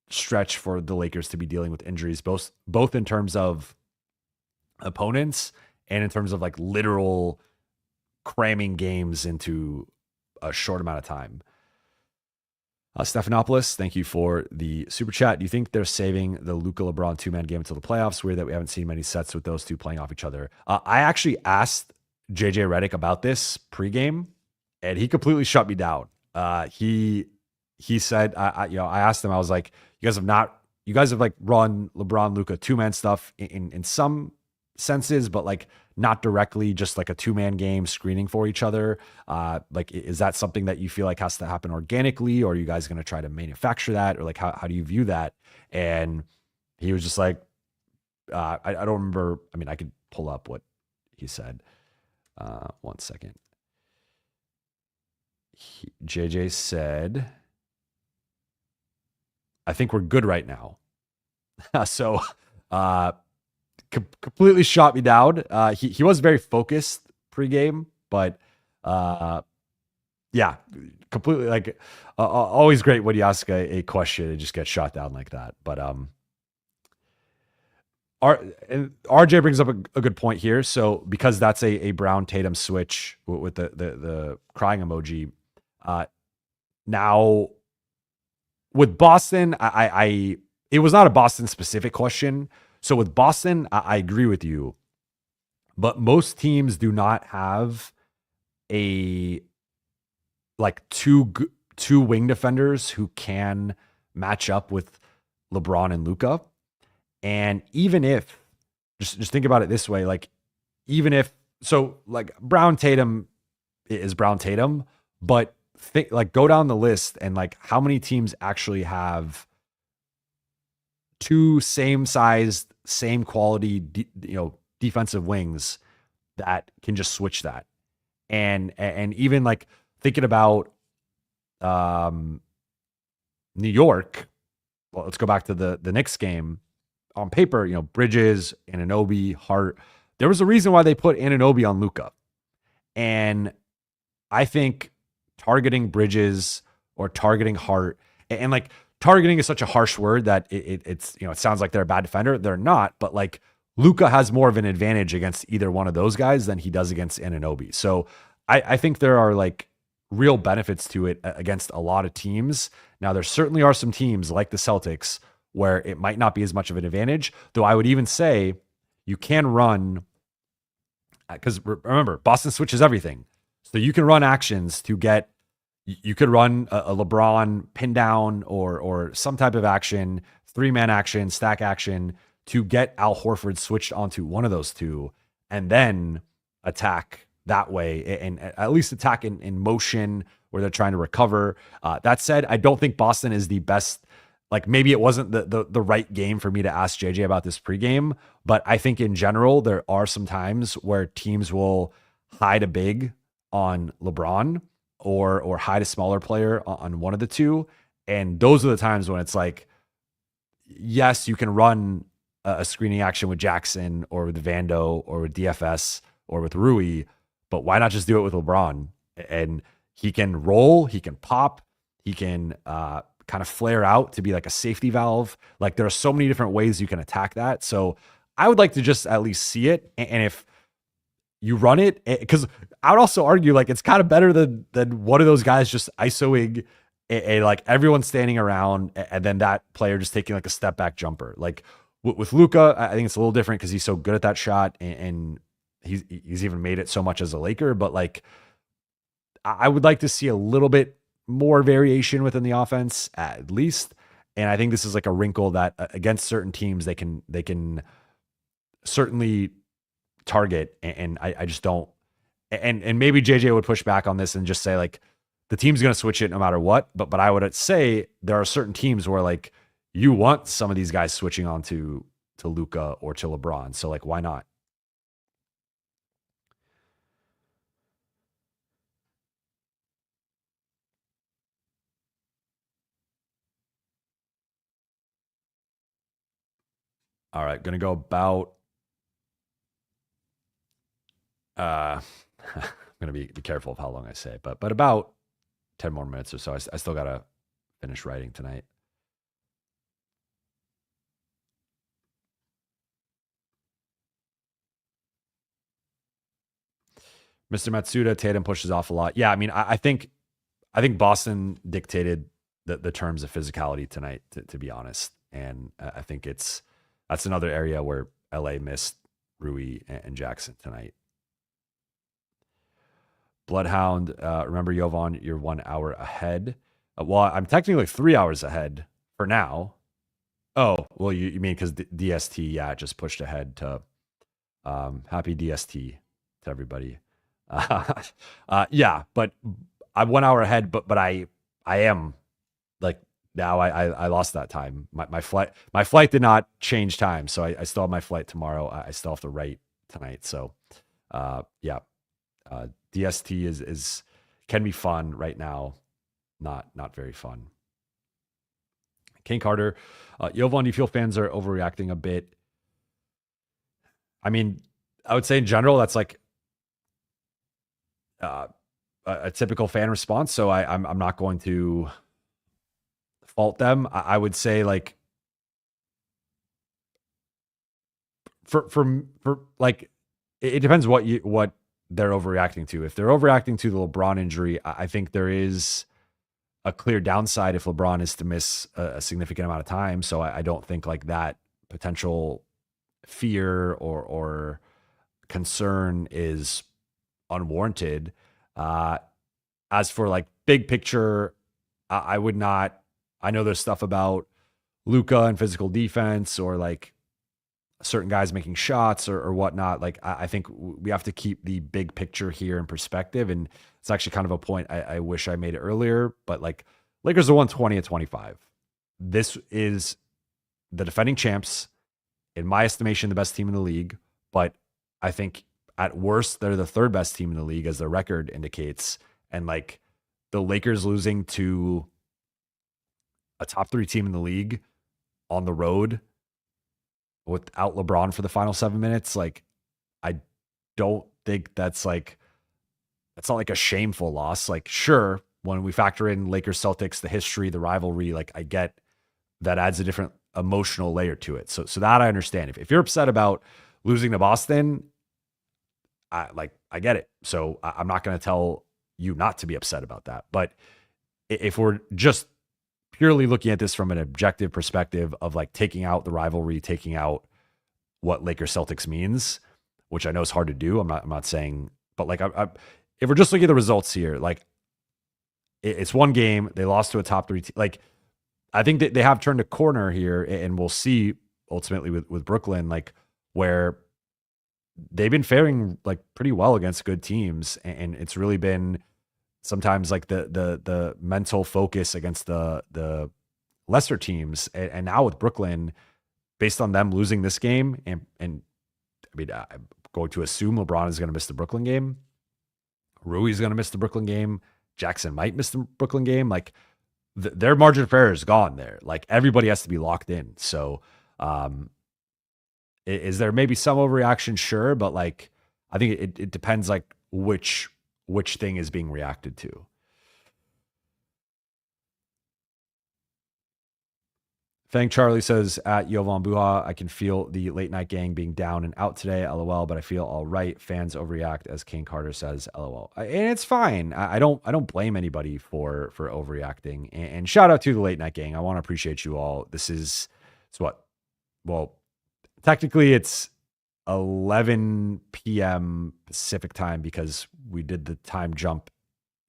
stretch for the Lakers to be dealing with injuries, both in terms of opponents and in terms of like literal cramming games into a short amount of time. Stephanopoulos, thank you for the super chat. Do you think they're saving the Luka LeBron 2-man game until the playoffs? Weird that we haven't seen many sets with those two playing off each other. I actually asked JJ Redick about this pregame, and he completely shut me down. He said, I asked him, I was like, you guys have like run LeBron Luka 2-man stuff in some senses, but like not directly, just like a 2-man game screening for each other. Like, is that something that you feel like has to happen organically, or are you guys going to try to manufacture that? Or like, how do you view that? And he was just like, I don't remember. I mean, I could pull up what he said. 1 second. JJ said, I think we're good right now. So, completely shot me down. He was very focused pregame, but yeah, completely like always great when you ask a question and just get shot down like that. But RJ brings up a good point here. So because that's a Brown Tatum switch with the crying emoji, now with Boston, it was not a Boston specific question. So with Boston, I agree with you, but most teams do not have a like two wing defenders who can match up with LeBron and Luka. And even if, just think about it this way, like even if, so like Brown Tatum is Brown Tatum, but like go down the list and like how many teams actually have two same sized, same quality, defensive wings that can just switch that. And even like thinking about New York, well, let's go back to the Knicks game. On paper, Bridges, Anunoby, Hart, there was a reason why they put Anunoby on Luka. And I think targeting Bridges or targeting Hart, and like targeting is such a harsh word that it's it sounds like they're a bad defender. They're not, but like Luka has more of an advantage against either one of those guys than he does against Anunoby. So I think there are like real benefits to it against a lot of teams. Now there certainly are some teams like the Celtics where it might not be as much of an advantage, though I would even say you can run, because remember, Boston switches everything. So you can run actions to get, you could run a LeBron pin down or some type of action, 3-man action, stack action to get Al Horford switched onto one of those two and then attack that way and at least attack in motion where they're trying to recover. That said, I don't think Boston is the best. Like maybe it wasn't the right game for me to ask JJ about this pregame, but I think in general, there are some times where teams will hide a big on LeBron or hide a smaller player on one of the two. And those are the times when it's like, yes, you can run a screening action with Jaxson or with Vando or with DFS or with Rui, but why not just do it with LeBron? And he can roll, he can pop, he can kind of flare out to be like a safety valve. Like there are so many different ways you can attack that. So I would like to just at least see it. And if you run it, because I would also argue like it's kind of better than one of those guys just ISOing like everyone's standing around and then that player just taking like a step back jumper. Like with Luka, I think it's a little different because he's so good at that shot and he's even made it so much as a Laker. But like I would like to see a little bit more variation within the offense at least. And I think this is like a wrinkle that against certain teams they can certainly target, and I just don't. And maybe JJ would push back on this and just say like the team's going to switch it no matter what. But I would say there are certain teams where like you want some of these guys switching on to Luka or to LeBron. So like why not? All right, going to go about. I'm going to be careful of how long I say, but about 10 more minutes or so. I still got to finish writing tonight. Mr. Matsuda, Tatum pushes off a lot. Yeah, I mean, I think Boston dictated the terms of physicality tonight, to be honest. And I think that's another area where LA missed Rui and Jaxson tonight. Bloodhound, remember Jovan, you're 1 hour ahead. Well, I'm technically 3 hours ahead for now. Oh, well, you mean because DST, yeah, just pushed ahead to happy DST to everybody. Yeah, but I'm 1 hour ahead, but I am like now I lost that time. My flight did not change time, so I still have my flight tomorrow. I still have to write tonight. So yeah. DST is can be fun right now, not very fun. King Carter, Jovan, do you feel fans are overreacting a bit? I mean, I would say in general that's like a typical fan response. So I'm not going to fault them. I would say like for like it depends what they're overreacting to. If they're overreacting to the LeBron injury, I think there is a clear downside if LeBron is to miss a significant amount of time. So I don't think like that potential fear or concern is unwarranted. As for like big picture, I would not. I know there's stuff about Luka and physical defense or like certain guys making shots or whatnot. Like I think we have to keep the big picture here in perspective. And it's actually kind of a point I wish I made earlier, but like Lakers are 120-25. This is the defending champs, in my estimation, the best team in the league. But I think at worst, they're the third best team in the league as their record indicates. And like the Lakers losing to a top 3 team in the league on the road without LeBron for the final 7 minutes, like I don't think that's not like a shameful loss. Like sure, when we factor in Lakers-Celtics, the history, the rivalry, like I get that adds a different emotional layer to it. So that I understand. If you're upset about losing to Boston, I get it. So I'm not going to tell you not to be upset about that. But if we're just purely looking at this from an objective perspective of like taking out the rivalry, taking out what Lakers-Celtics means, which I know is hard to do. I'm not saying, but like if we're just looking at the results here, like it's one game, they lost to a top 3 team. Like I think that they have turned a corner here, and we'll see ultimately with Brooklyn, like where they've been faring like pretty well against good teams, and it's really been sometimes like the mental focus against the lesser teams, and now with Brooklyn, based on them losing this game, and I mean I'm going to assume LeBron is going to miss the Brooklyn game. Rui's going to miss the Brooklyn game. Jaxson might miss the Brooklyn game. Like their margin of error is gone there. Like everybody has to be locked in. So, is there maybe some overreaction? Sure. But like, I think it depends like which thing is being reacted to. Fang Charlie says at Jovan Buha, I can feel the late night gang being down and out today. LOL, but I feel all right. Fans overreact, as Kane Carter says. LOL, and it's fine. I don't blame anybody for overreacting. And shout out to the late night gang. I want to appreciate you all. It's what? Well, technically it's 11 p.m. Pacific time because we did the time jump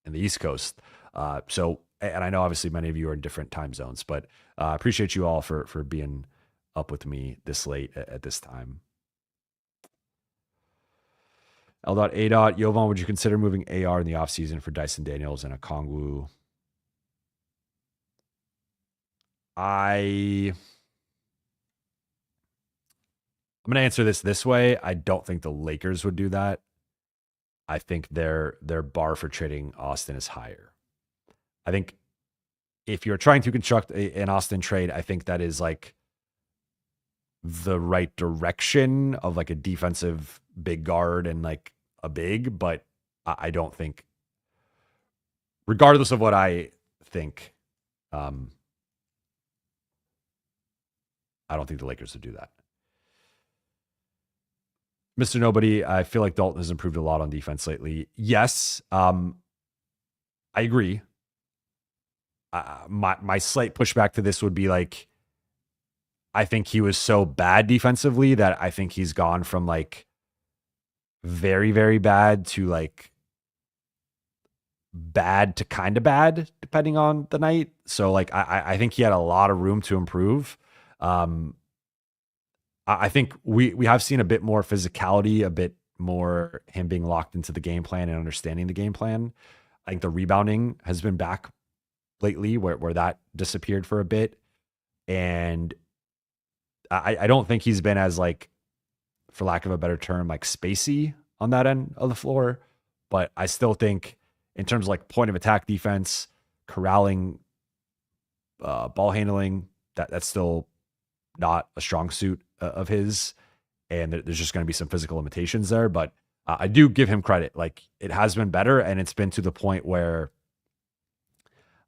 in the East Coast. And I know obviously many of you are in different time zones, but I appreciate you all for being up with me this late at this time. L.A. Jovan, would you consider moving AR in the offseason for Dyson Daniels and a Kongwu? I'm going to answer this way. I don't think the Lakers would do that. I think their bar for trading Austin is higher. I think if you're trying to construct an Austin trade, I think that is like the right direction of like a defensive big guard and like a big, but I don't think, regardless of what I think, I don't think the Lakers would do that. Mr. Nobody, I feel like Dalton has improved a lot on defense lately. Yes, I agree. My slight pushback to this would be like, I think he was so bad defensively that I think he's gone from like very, very bad to like bad to kind of bad, depending on the night. So like, I think he had a lot of room to improve. I think we have seen a bit more physicality, a bit more him being locked into the game plan and understanding the game plan. I think the rebounding has been back lately where that disappeared for a bit. And I don't think he's been as like, for lack of a better term, like spacey on that end of the floor. But I still think in terms of like point of attack defense, corralling, ball handling, that's still not a strong suit of his. And there's just going to be some physical limitations there. But I do give him credit. Like it has been better. And it's been to the point where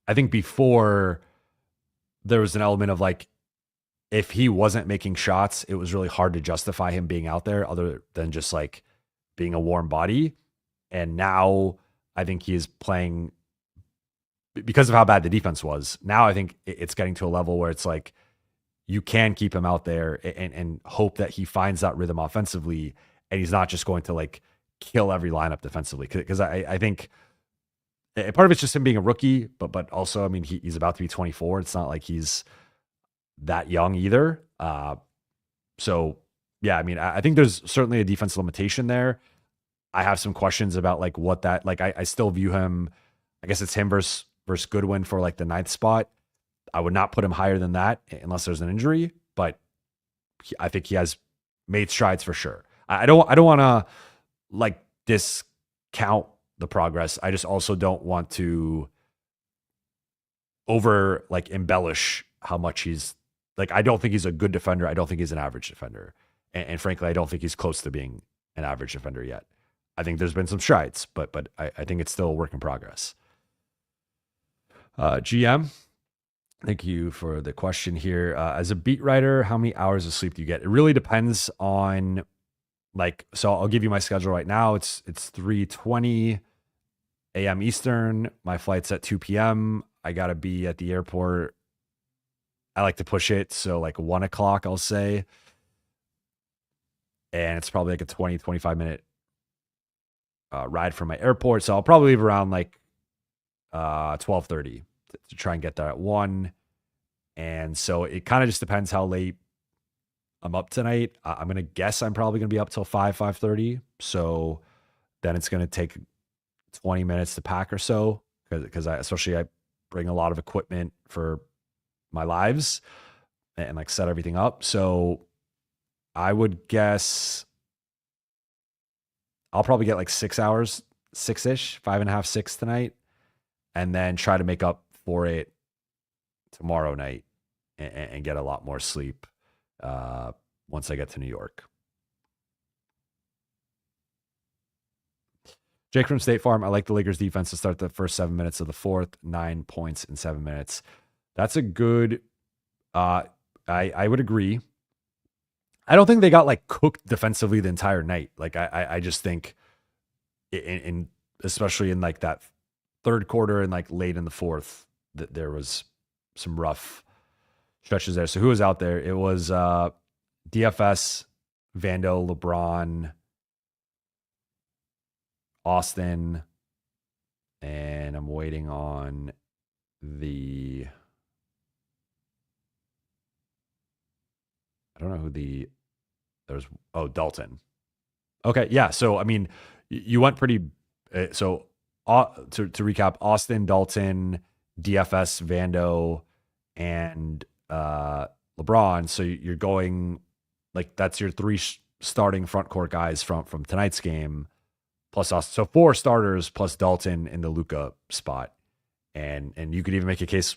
I think before there was an element of like, if he wasn't making shots, it was really hard to justify him being out there other than just like being a warm body. And now I think he is playing because of how bad the defense was. Now I think it's getting to a level where it's like, you can keep him out there and hope that he finds that rhythm offensively. And he's not just going to like kill every lineup defensively. Cause I think part of it's just him being a rookie, but also, I mean, he's about to be 24. It's not like he's that young either. So yeah, I mean, I think there's certainly a defense limitation there. I have some questions about like what that, like, I still view him, I guess it's him versus Goodwin for like the 9th spot. I would not put him higher than that unless there's an injury, but I think he has made strides for sure. I don't want to like discount the progress. I just also don't want to over like embellish how much he's like. I don't think he's a good defender. I don't think he's an average defender. And frankly, I don't think he's close to being an average defender yet. I think there's been some strides, but I think it's still a work in progress. GM, thank you for the question here. As a beat writer, how many hours of sleep do you get? It really depends on like, so I'll give you my schedule right now. It's 3:20 a.m. Eastern. My flight's at 2 p.m. I got to be at the airport. I like to push it. So like 1 o'clock, I'll say. And it's probably like a 25 minute ride from my airport. So I'll probably leave around like 12:30 to try and get there at 1. And so it kind of just depends how late I'm up tonight. I'm going to guess I'm probably going to be up till 5:30. So then it's going to take 20 minutes to pack or so, because I bring a lot of equipment for my lives and like set everything up. So I would guess I'll probably get like 6 hours 6-ish, 5.5, 6 tonight, and then try to make up for it tomorrow night and get a lot more sleep once I get to New York. Jake from State Farm, I like the Lakers defense to start the first 7 minutes of the fourth, 9 points in 7 minutes. That's a good, I would agree. I don't think they got like cooked defensively the entire night. Like I just think in especially in like that third quarter and like late in the fourth, that there was some rough stretches there. So who was out there? It was DFS, Vando, LeBron, Austin, and I'm waiting on the, I don't know who Dalton. Okay, yeah. So I mean, you went pretty. So to recap, Austin, Dalton, DFS, Vando, and LeBron. So you're going like that's your three starting front court guys from tonight's game, plus Austin. So 4 starters plus Dalton in the Luka spot, and you could even make a case.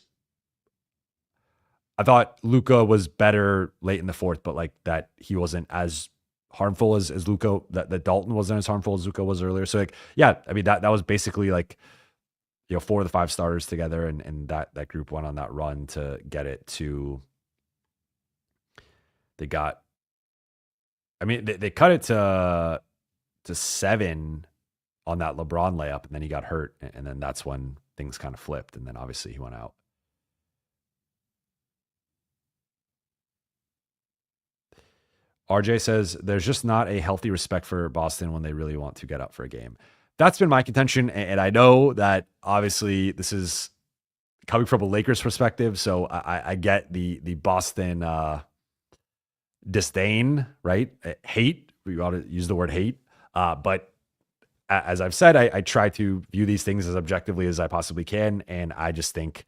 I thought Luka was better late in the fourth, but like that he wasn't as harmful as Luka, that Dalton wasn't as harmful as Luka was earlier. So like, yeah, I mean, that was basically like, 4 of the 5 starters together. And that group went on that run to get it to, they cut it to 7 on that LeBron layup. And then he got hurt. And then that's when things kind of flipped. And then obviously he went out. RJ says there's just not a healthy respect for Boston when they really want to get up for a game. That's been my contention. And I know that obviously this is coming from a Lakers perspective. So I get the Boston disdain, right? Hate. We ought to use the word hate. But as I've said, I try to view these things as objectively as I possibly can. And I just think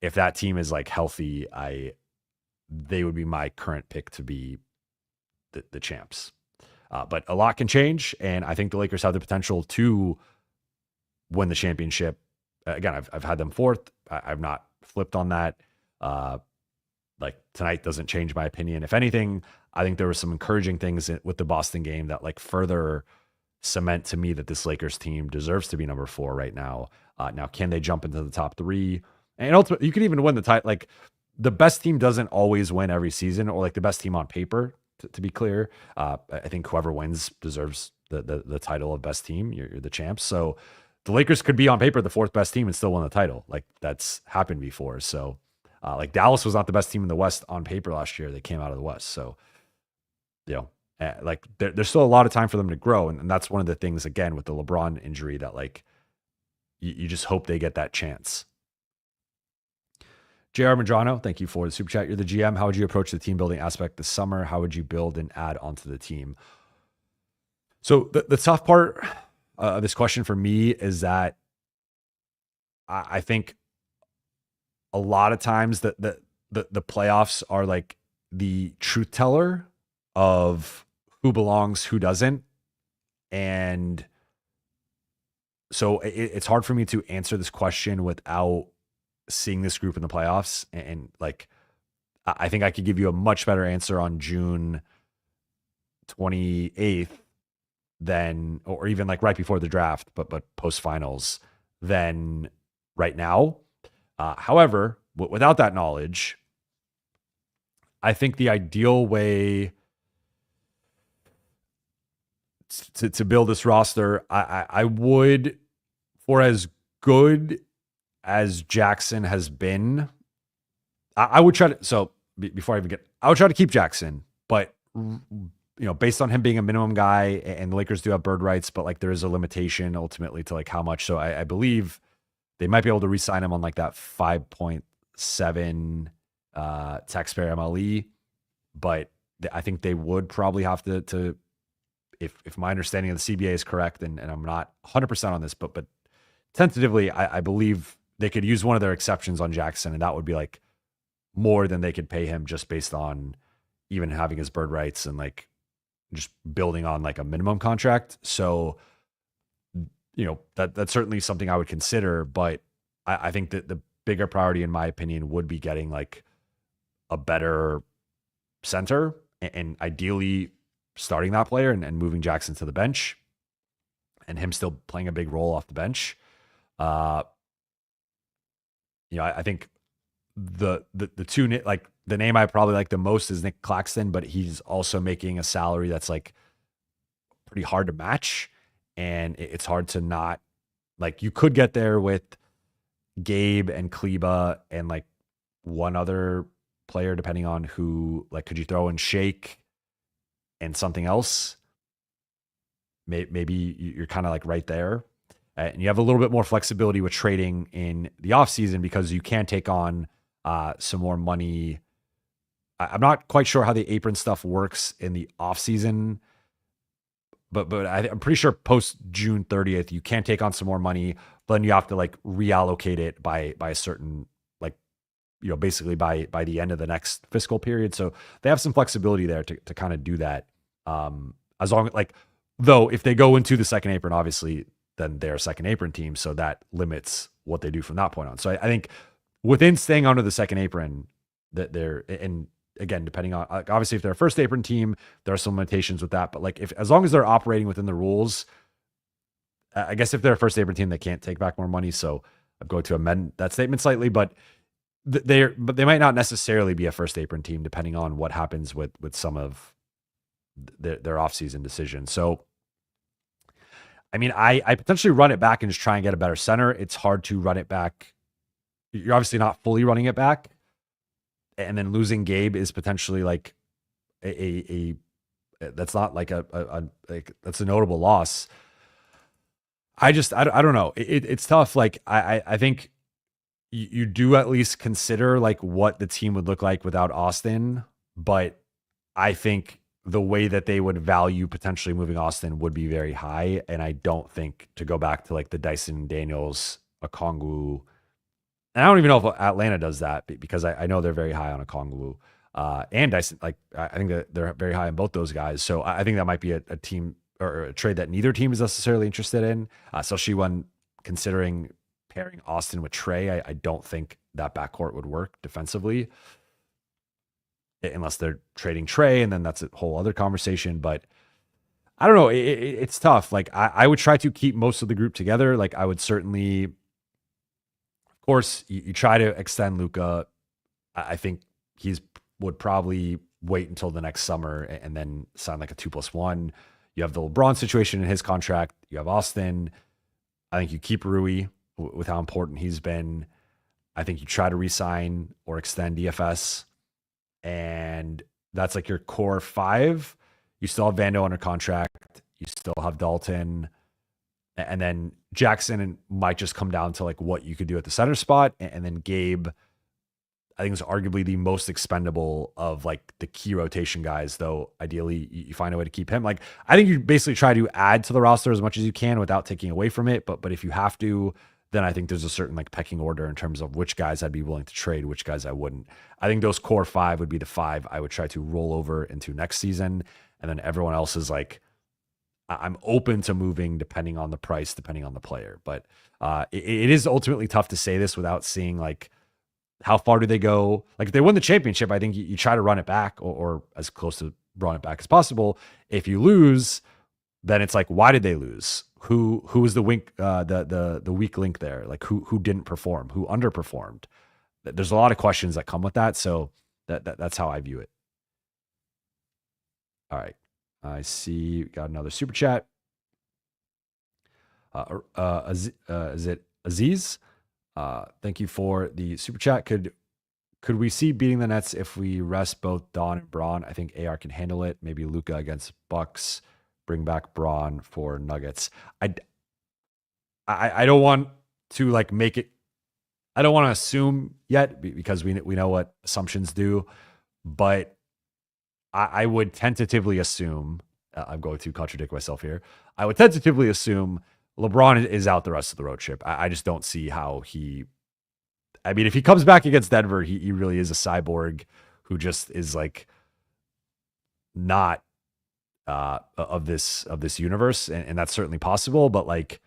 if that team is like healthy, they would be my current pick to be the champs. But a lot can change, and I think the Lakers have the potential to win the championship. Again, I've had them 4th. I've not flipped on that. Like tonight doesn't change my opinion. If anything, I think there were some encouraging things with the Boston game that like further cement to me that this Lakers team deserves to be number 4 right now. Now, can they jump into the top 3? And ultimately, you could even win the title. Like the best team doesn't always win every season, or like the best team on paper. To be clear, I think whoever wins deserves the title of best team. You're the champs. So the Lakers could be on paper the 4th best team and still win the title. Like that's happened before. So like Dallas was not the best team in the West on paper last year. They came out of the West. So, like there's still a lot of time for them to grow. And that's one of the things, again, with the LeBron injury that like you just hope they get that chance. JR Madrano, thank you for the super chat. You're the GM. How would you approach the team building aspect this summer? How would you build and add onto the team? So the tough part of this question for me is that I think a lot of times the playoffs are like the truth teller of who belongs, who doesn't. And so it's hard for me to answer this question without seeing this group in the playoffs. And like, I think I could give you a much better answer on June 28th than, or even like right before the draft, but post finals than right now. However, without that knowledge, I think the ideal way to build this roster, I would, for as good as Jaxson has been, I would try to, so before I even I would try to keep Jaxson, but based on him being a minimum guy, and the Lakers do have bird rights, but like there is a limitation ultimately to like how much. So I believe they might be able to re-sign him on like that 5.7 taxpayer MLE, but I think they would probably have to if my understanding of the CBA is correct, and I'm not 100% on this, but tentatively, I believe they could use one of their exceptions on Jaxson, and that would be like more than they could pay him just based on even having his bird rights and like just building on like a minimum contract. So that's certainly something I would consider. But I think that the bigger priority, in my opinion, would be getting like a better center and ideally starting that player and moving Jaxson to the bench and him still playing a big role off the bench. I think the two, like the name I probably like the most is Nick Claxton, but he's also making a salary that's like pretty hard to match. And it's hard to not, like, you could get there with Gabe and Kleba and like one other player, depending on who, like, could you throw in Shake and something else? Maybe you're kind of like right there. And you have a little bit more flexibility with trading in the offseason because you can take on some more money. I'm not quite sure how the apron stuff works in the offseason, but I'm pretty sure post June 30th, you can take on some more money, but then you have to like reallocate it by a certain, like, basically by the end of the next fiscal period. So they have some flexibility there to kind of do that. As long, like, though, if they go into the second apron, obviously, then they're a second apron team. So that limits what they do from that point on. So I think within staying under the second apron, that they're, and again, depending on, like, obviously if they're a first apron team, there are some limitations with that. But like, as long as they're operating within the rules, I guess if they're a first apron team, they can't take back more money. So I'm going to amend that statement slightly, but they might not necessarily be a first apron team, depending on what happens with some of their offseason decisions. So, I mean, I potentially run it back and just try and get a better center. It's hard to run it back. You're obviously not fully running it back. And then losing Gabe is potentially like a that's not like like that's a notable loss. I don't know. It's tough. Like I think you do at least consider like what the team would look like without Austin, but I think the way that they would value potentially moving Austin would be very high. And I don't think, to go back to like the Dyson Daniels, Okongwu, and I don't even know if Atlanta does that, because I know they're very high on Okongwu and Dyson. Like, I think that they're very high on both those guys. So I think that might be a team or a trade that neither team is necessarily interested in, especially when considering pairing Austin with Trey. I don't think that backcourt would work defensively, unless they're trading Trey, and then that's a whole other conversation. But I don't know. It's tough. Like, I would try to keep most of the group together. Like, I would certainly, of course, you try to extend Luka. I think would probably wait until the next summer and then sign like a 2+1. You have the LeBron situation in his contract. You have Austin. I think you keep Rui with how important he's been. I think you try to re-sign or extend DFS. And that's like your core five. You still have Vando under contract. You still have Dalton. And then Jaxson might just come down to like what you could do at the center spot. And then Gabe, I think, is arguably the most expendable of like the key rotation guys, though ideally you find a way to keep him. Like, I think you basically try to add to the roster as much as you can without taking away from it. But if you have to, then I think there's a certain like pecking order in terms of which guys I'd be willing to trade, which guys I wouldn't. I think those core five would be the five I would try to roll over into next season. And then everyone else is like, I'm open to moving depending on the price, depending on the player. But it is ultimately tough to say this without seeing like how far do they go. Like, if they win the championship, I think you try to run it back or as close to run it back as possible. If you lose, then it's like, why did they lose? Who was the weak link there? Like, who didn't perform? Who underperformed? There's a lot of questions that come with that. So that's how I view it. All right. I see got another super chat. Is it Aziz? Thank you for the super chat. Could we see beating the Nets if we rest both Don and Braun? I think AR can handle it. Maybe Luka against Bucks. Bring back Braun for Nuggets. I don't want to like make it. I don't want to assume yet, because we know what assumptions do. But I would tentatively assume. I'm going to contradict myself here. I would tentatively assume LeBron is out the rest of the road trip. I just don't see how he. I mean, if he comes back against Denver, he really is a cyborg who just is like not of this universe, and that's certainly possible. But like,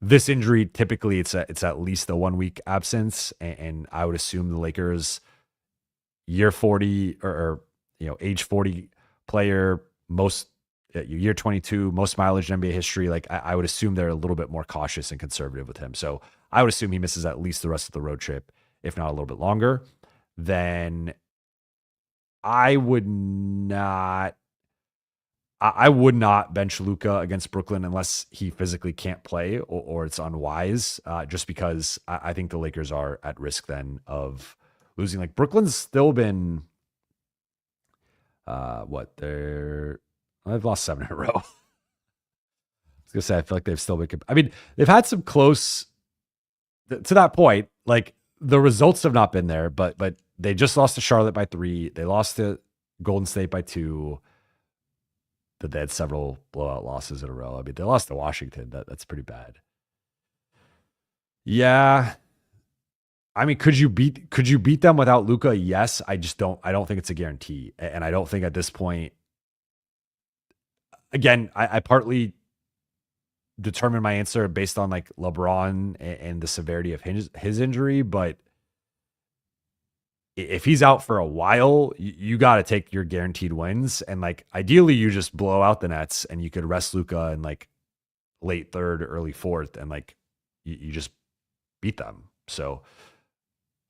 this injury, typically it's at least a 1 week absence. And I would assume the Lakers year 40 or age 40 player, most year 22, most mileage in NBA history. Like I would assume they're a little bit more cautious and conservative with him. So I would assume he misses at least the rest of the road trip, if not a little bit longer. Then I would not bench Luka against Brooklyn unless he physically can't play or it's unwise, just because I think the Lakers are at risk then of losing. Like Brooklyn's still been, they've lost 7 in a row. I was gonna say, I feel like they've still been, they've had some close, to that point, like the results have not been there, but they just lost to Charlotte by 3. They lost to Golden State by 2. That they had several blowout losses in a row. They lost to Washington. That's pretty bad. Yeah. Could you beat them without Luka? Yes. I don't think it's a guarantee. And I don't think at this point, again, I partly determine my answer based on like LeBron and the severity of his injury, but if he's out for a while, you got to take your guaranteed wins. And like, ideally you just blow out the Nets and you could rest Luka in like late third, early fourth, and like, you just beat them. So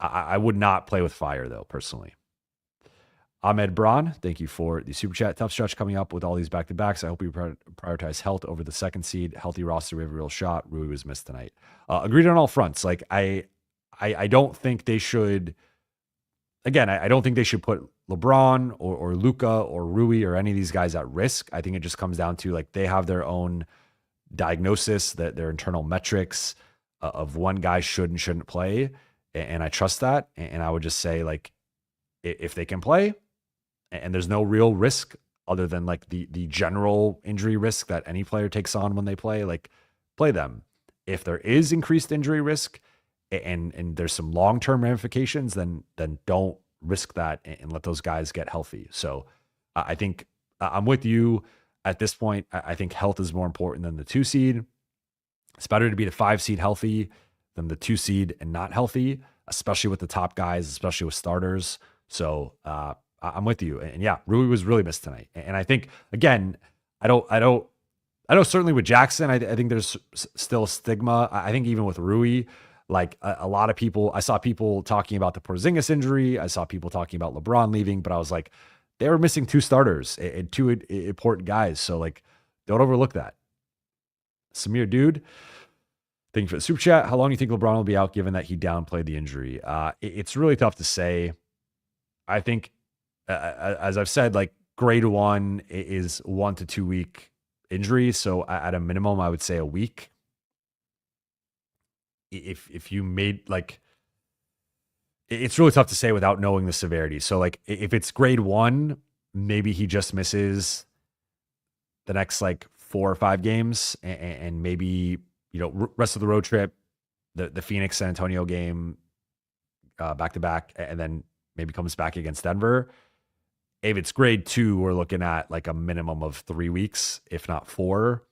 I would not play with fire though, personally. Ahmed Braun, thank you for the super chat. Tough stretch coming up with all these back-to-backs. I hope we prioritize health over the second seed. Healthy roster, we have a real shot. Rui was missed tonight. Agreed on all fronts. Like I don't think they should. Again, I don't think they should put LeBron or Luka or Rui or any of these guys at risk. I think it just comes down to like they have their own diagnosis, that their internal metrics of one guy should and shouldn't play, and I trust that. And I would just say like if they can play, and there's no real risk other than like the general injury risk that any player takes on when they play, like play them. If there is increased injury risk, and there's some long-term ramifications, then don't risk that and let those guys get healthy. So I think I'm with you at this point. I think health is more important than the 2 seed. It's better to be the 5 seed healthy than the 2 seed and not healthy, especially with the top guys, especially with starters. So I'm with you. And yeah, Rui was really missed tonight. And I think, again, I know certainly with Jaxson, I think there's still a stigma. I think even with Rui, like a lot of people, I saw people talking about the Porzingis injury. I saw people talking about LeBron leaving, but I was like, they were missing 2 starters and 2 important guys. So like, don't overlook that. Samir Dude, thank you for the super chat. How long do you think LeBron will be out given that he downplayed the injury? It's really tough to say. I think, as I've said, like grade 1 is 1 to 2 week injury. So at a minimum, I would say a week. If you made like, it's really tough to say without knowing the severity. So like if it's grade 1, maybe he just misses the next like 4 or 5 games, and maybe, rest of the road trip, the Phoenix San Antonio game, back to back, and then maybe comes back against Denver. If it's grade 2, we're looking at like a minimum of 3 weeks, if not 4.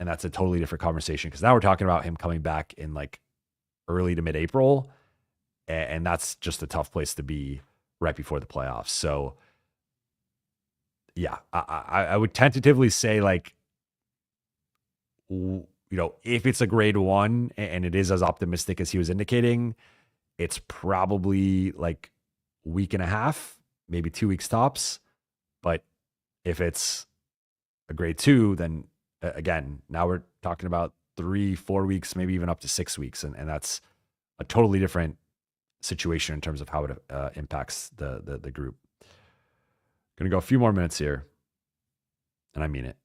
And that's a totally different conversation, because now we're talking about him coming back in like early to mid-April, and that's just a tough place to be right before the playoffs. So yeah, I would tentatively say like, if it's a grade 1 and it is as optimistic as he was indicating, it's probably like week and a half, maybe 2 weeks tops. But if it's a grade 2, then again, now we're talking about 3-4 weeks, maybe even up to 6 weeks. And that's a totally different situation in terms of how it impacts the group. Going to go a few more minutes here, and I mean it.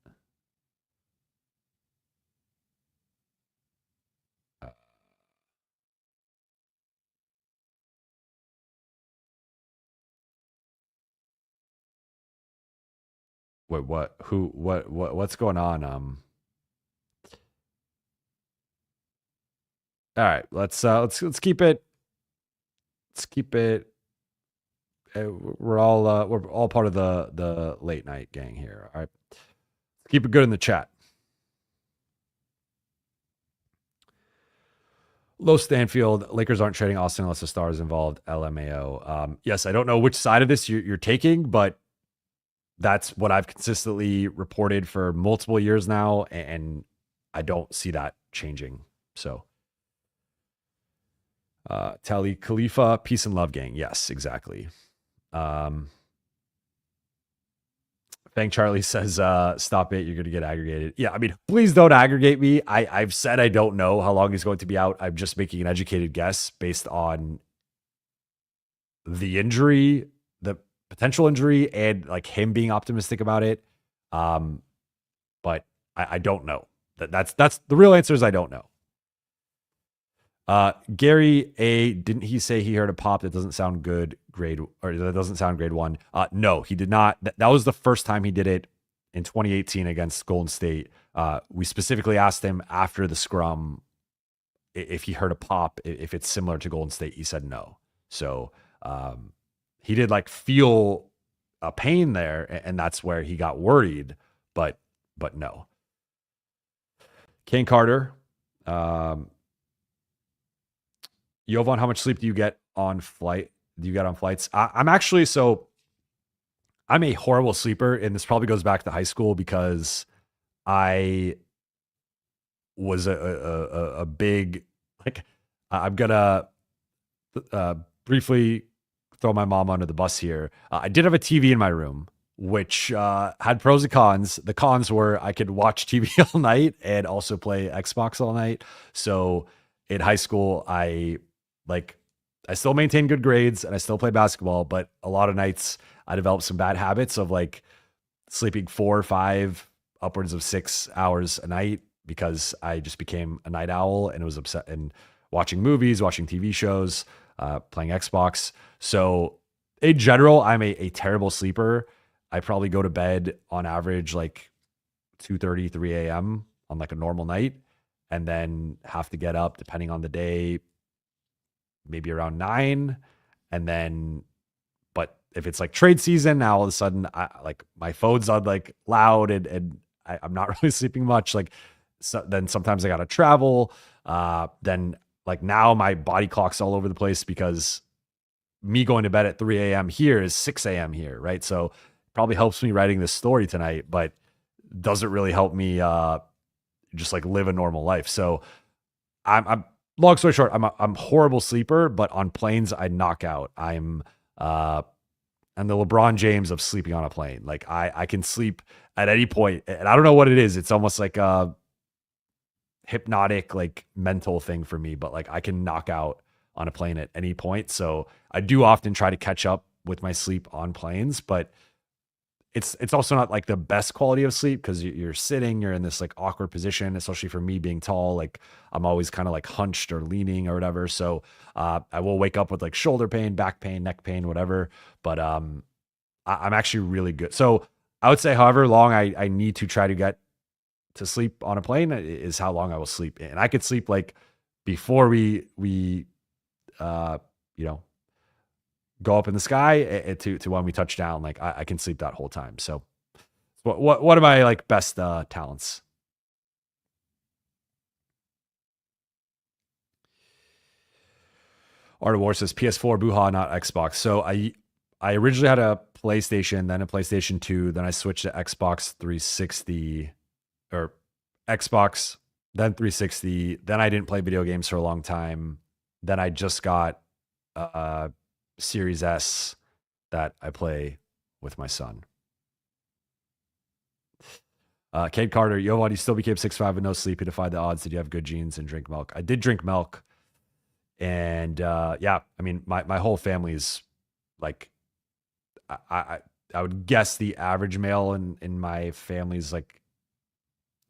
Wait, what? Who? What? What's going on? All right, let's keep it. Let's keep it. We're all part of the late night gang here. All right, keep it good in the chat. Low Stanfield, Lakers aren't trading Austin unless the star is involved. LMAO. Yes, I don't know which side of this you're taking, but that's what I've consistently reported for multiple years now, and I don't see that changing. So, Tali Khalifa, peace and love, gang. Yes, exactly. Fang Charlie says, stop it. You're going to get aggregated. Yeah, I mean, please don't aggregate me. I've said I don't know how long he's going to be out. I'm just making an educated guess based on the injury, the potential injury, and like him being optimistic about it. But I don't know. That's the real answer is I don't know. Gary A, didn't he say he heard a pop that doesn't sound good grade, or that doesn't sound grade 1? No, he did not. That was the first time he did it in 2018 against Golden State. We specifically asked him after the scrum if he heard a pop, if it's similar to Golden State. He said no. So he did like feel a pain there, and that's where he got worried, but no. Kane Carter, Jovan, how much sleep do you get on flight? Do you get on flights? I'm actually, so I'm a horrible sleeper, and this probably goes back to high school because I was a big, like, I'm gonna briefly throw my mom under the bus here. I did have a TV in my room, which had pros and cons. The cons were I could watch TV all night and also play Xbox all night. So in high school, I still maintain good grades and I still play basketball, but a lot of nights I developed some bad habits of like sleeping 4 or 5, upwards of 6 hours a night because I just became a night owl and was upset and watching movies, watching TV shows, playing Xbox. So in general, I'm a terrible sleeper. I probably go to bed on average like 2:30, 3 a.m. on like a normal night, and then have to get up depending on the day, maybe around 9. And then, but if it's like trade season, now all of a sudden my phone's on like loud and I'm not really sleeping much. Like, so then sometimes I got to travel. Then like now my body clock's all over the place because me going to bed at 3 a.m. here is 6 a.m. here. Right. So probably helps me writing this story tonight, but doesn't really help me, just like live a normal life. So I'm long story short, I'm a horrible sleeper, but on planes I knock out. I'm the LeBron James of sleeping on a plane. Like I can sleep at any point, and I don't know what it is. It's almost like a hypnotic, like mental thing for me, but like I can knock out on a plane at any point. So I do often try to catch up with my sleep on planes, but it's also not like the best quality of sleep because you're sitting, you're in this like awkward position, especially for me being tall. Like I'm always kind of like hunched or leaning or whatever. So I will wake up with like shoulder pain, back pain, neck pain, whatever. But I'm actually really good. So I would say however long I need to try to get to sleep on a plane is how long I will sleep. And I could sleep like before we go up in the sky to when we touch down. Like I can sleep that whole time. So what are my like best talents? Art of War says PS4 Buha, not Xbox. So I originally had a PlayStation, then a PlayStation 2, then I switched to Xbox 360 or Xbox, then 360. Then I didn't play video games for a long time. Then I just got Series S that I play with my son. Kate Carter, Jovan, you still became 6'5" with no sleep. You defied the odds. Did you have good genes and drink milk? I did drink milk. And yeah, I mean, my whole family's like, I would guess the average male in my family's like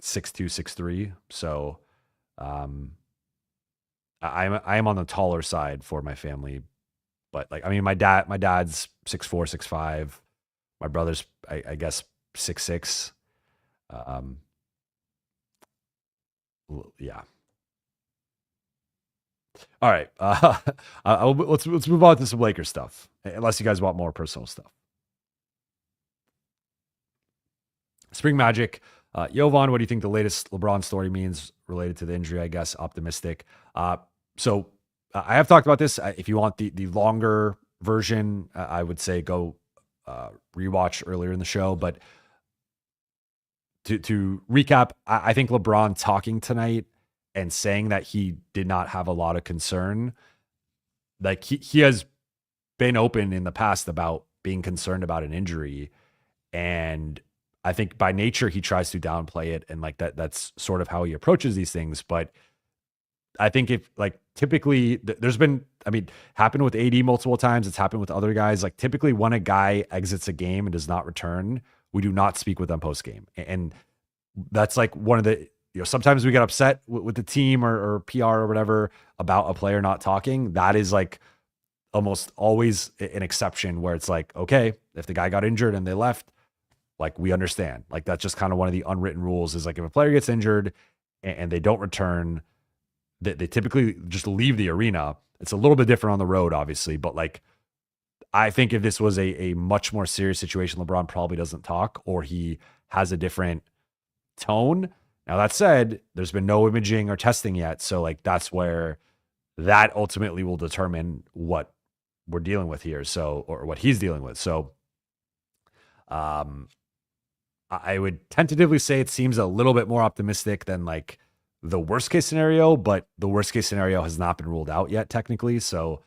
6'2", 6'3". So I am on the taller side for my family. But like, I mean, my dad's 6'4", 6'5". My brother's, I guess, 6'6". Yeah. All right. Let's move on to some Lakers stuff, unless you guys want more personal stuff. Spring Magic. Jovan, what do you think the latest LeBron story means related to the injury? I guess optimistic. So I have talked about this. If you want the longer version, I would say go rewatch earlier in the show. But to recap, I think LeBron talking tonight and saying that he did not have a lot of concern, like he has been open in the past about being concerned about an injury. And I think by nature, he tries to downplay it. And like that's sort of how he approaches these things. But I think if like typically there's been, I mean, happened with AD multiple times. It's happened with other guys. Like typically when a guy exits a game and does not return, we do not speak with them post game. And that's like one of the, sometimes we get upset with the team or PR or whatever about a player not talking. That is like almost always an exception where it's like, okay, if the guy got injured and they left, like we understand. Like that's just kind of one of the unwritten rules is like if a player gets injured and they don't return, they typically just leave the arena. It's a little bit different on the road, obviously, but like I think if this was a much more serious situation, LeBron probably doesn't talk or he has a different tone. Now that said, there's been no imaging or testing yet, so like that's where that ultimately will determine what we're dealing with here. So or what he's dealing with. So I would tentatively say it seems a little bit more optimistic than like the worst case scenario, but the worst case scenario has not been ruled out yet technically. So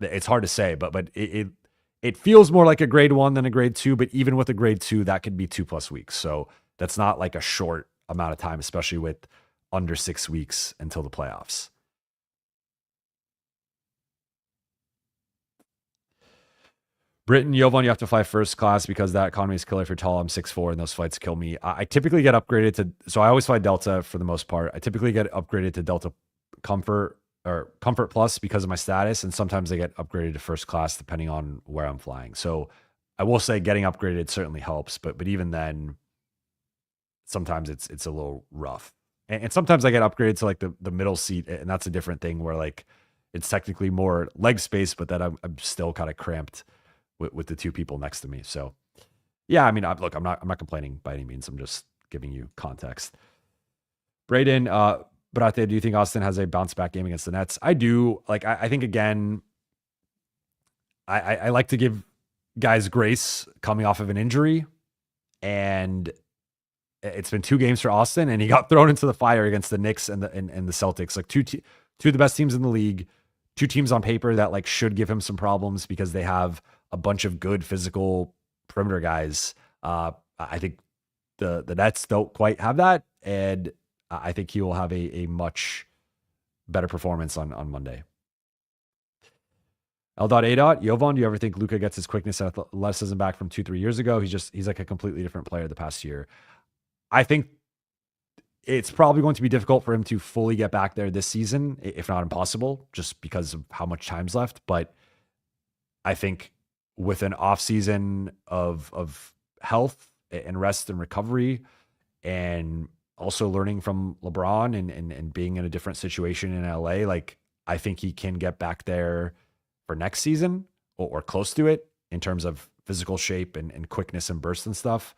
it's hard to say, but it feels more like a grade 1 than a grade 2, but even with a grade 2, that could be 2+ weeks. So that's not like a short amount of time, especially with under 6 weeks until the playoffs. Britain, Jovan, you have to fly first class because that economy is killer if you're tall. I'm 6'4", and those flights kill me. I typically get upgraded to, so I always fly Delta for the most part. I typically get upgraded to Delta Comfort or Comfort Plus because of my status, and sometimes I get upgraded to first class depending on where I'm flying. So I will say getting upgraded certainly helps, but even then, sometimes it's a little rough. And sometimes I get upgraded to like the middle seat, and that's a different thing where like it's technically more leg space, but that I'm still kind of cramped with the two people next to me. So yeah, I mean, I'm not complaining by any means. I'm just giving you context. Braden, Brate, do you think Austin has a bounce back game against the Nets? I do. Like, I think again, I like to give guys grace coming off of an injury, and it's been 2 games for Austin, and he got thrown into the fire against the Knicks and the Celtics, like two of the best teams in the league, 2 teams on paper that like should give him some problems because they have a bunch of good physical perimeter guys. I think the Nets don't quite have that, and I think he will have a much better performance on Monday. L.A. Jovan, do you ever think Luka gets his quickness and athleticism back from 2-3 years ago? He's like a completely different player the past year. I think it's probably going to be difficult for him to fully get back there this season, if not impossible, just because of how much time's left. But I think with an off season of health and rest and recovery, and also learning from LeBron and being in a different situation in LA, like I think he can get back there for next season or close to it in terms of physical shape and quickness and burst and stuff.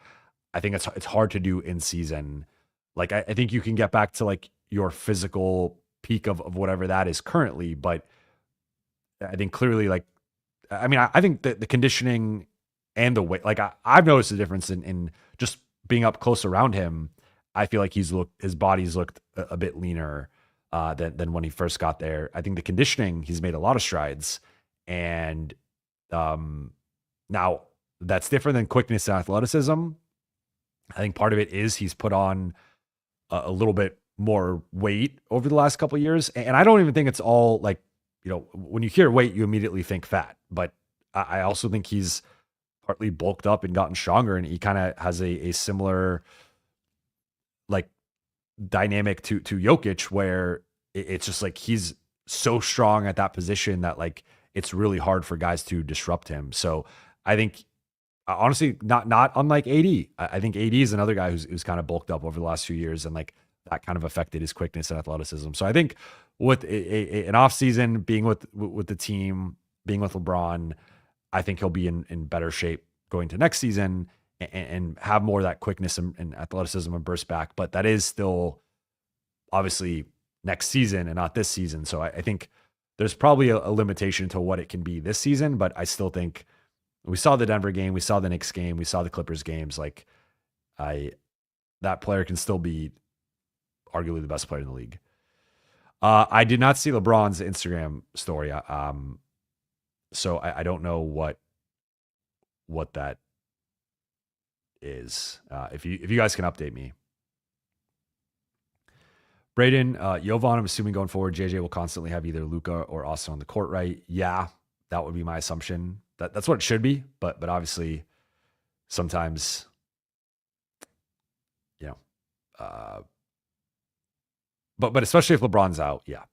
I think it's hard to do in season. Like I think you can get back to like your physical peak of whatever that is currently, but I think clearly like, I mean, I think that the conditioning and the weight, like I've noticed a difference in just being up close around him. I feel like his body's looked a bit leaner than when he first got there. I think the conditioning, he's made a lot of strides, and now that's different than quickness and athleticism. I think part of it is he's put on a little bit more weight over the last couple of years, and I don't even think it's all like, when you hear weight, you immediately think fat, but I also think he's partly bulked up and gotten stronger, and he kind of has a similar like dynamic to Jokic, where it's just like he's so strong at that position that like it's really hard for guys to disrupt him. So I think honestly, not unlike AD. I think AD is another guy who's kind of bulked up over the last few years, and like that kind of affected his quickness and athleticism. So I think with an off season, being with the team, being with LeBron, I think he'll be in better shape going to next season and have more of that quickness and athleticism and burst back. But that is still obviously next season and not this season. So I think there's probably a limitation to what it can be this season, but I still think we saw the Denver game, we saw the Knicks game, we saw the Clippers games. Like that player can still be arguably the best player in the league. I did not see LeBron's Instagram story. So I don't know what that is. If you guys can update me. Braden, Jovan, I'm assuming going forward, JJ will constantly have either Luka or Austin on the court, right? Yeah, that would be my assumption. That's what it should be, but obviously sometimes, you know, but especially if LeBron's out, yeah.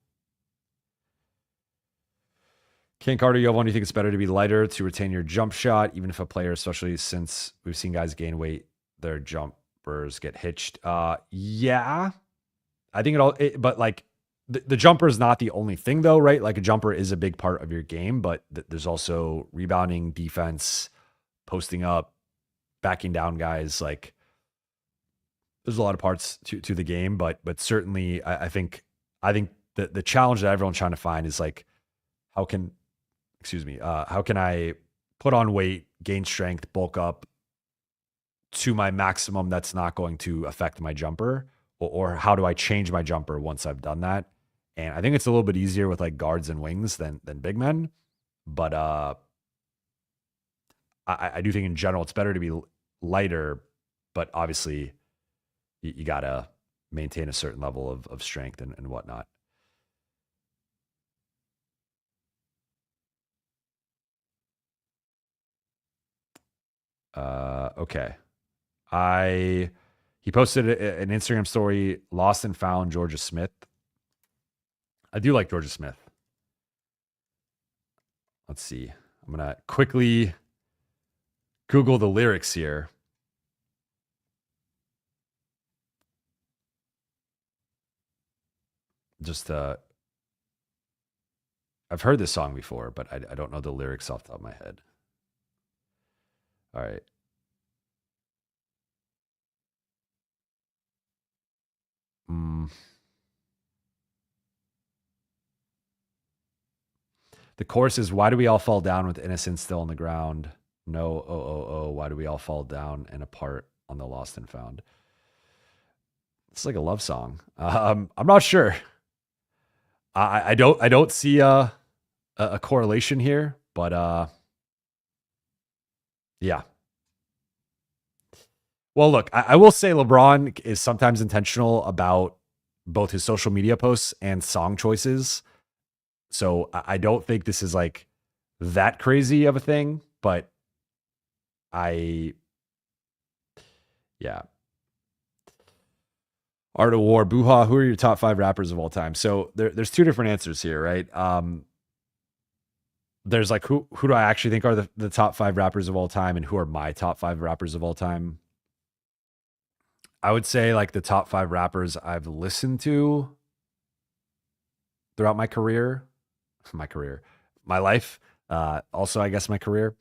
Ken Carter, Jovan, do you think it's better to be lighter to retain your jump shot, even if a player, especially since we've seen guys gain weight, their jumpers get hitched? Yeah, I think but like the jumper is not the only thing though, right? Like a jumper is a big part of your game, but there's also rebounding, defense, posting up, backing down guys. Like there's a lot of parts to the game, but certainly I think the challenge that everyone's trying to find is like, how can I put on weight, gain strength, bulk up to my maximum that's not going to affect my jumper? Or how do I change my jumper once I've done that? And I think it's a little bit easier with like guards and wings than big men. But I do think in general it's better to be lighter, but obviously you got to maintain a certain level of strength and whatnot. Okay. He posted an Instagram story, lost and found Georgia Smith. I do like Georgia Smith. Let's see. I'm going to quickly Google the lyrics here. Just, I've heard this song before, but I don't know the lyrics off the top of my head. All right. The chorus is, why do we all fall down with innocence still on the ground? No, oh, why do we all fall down and apart on the lost and found? It's like a love song. I'm not sure. I don't see a correlation here, but yeah. Well, look, I will say LeBron is sometimes intentional about both his social media posts and song choices. So I don't think this is like that crazy of a thing, but yeah. Art of War, Buha, who are your top 5 rappers of all time? So there's 2 different answers here, right? There's like, who do I actually think are the top 5 rappers of all time, and who are my top 5 rappers of all time? I would say like the top 5 rappers I've listened to throughout my life. Also, I guess my career.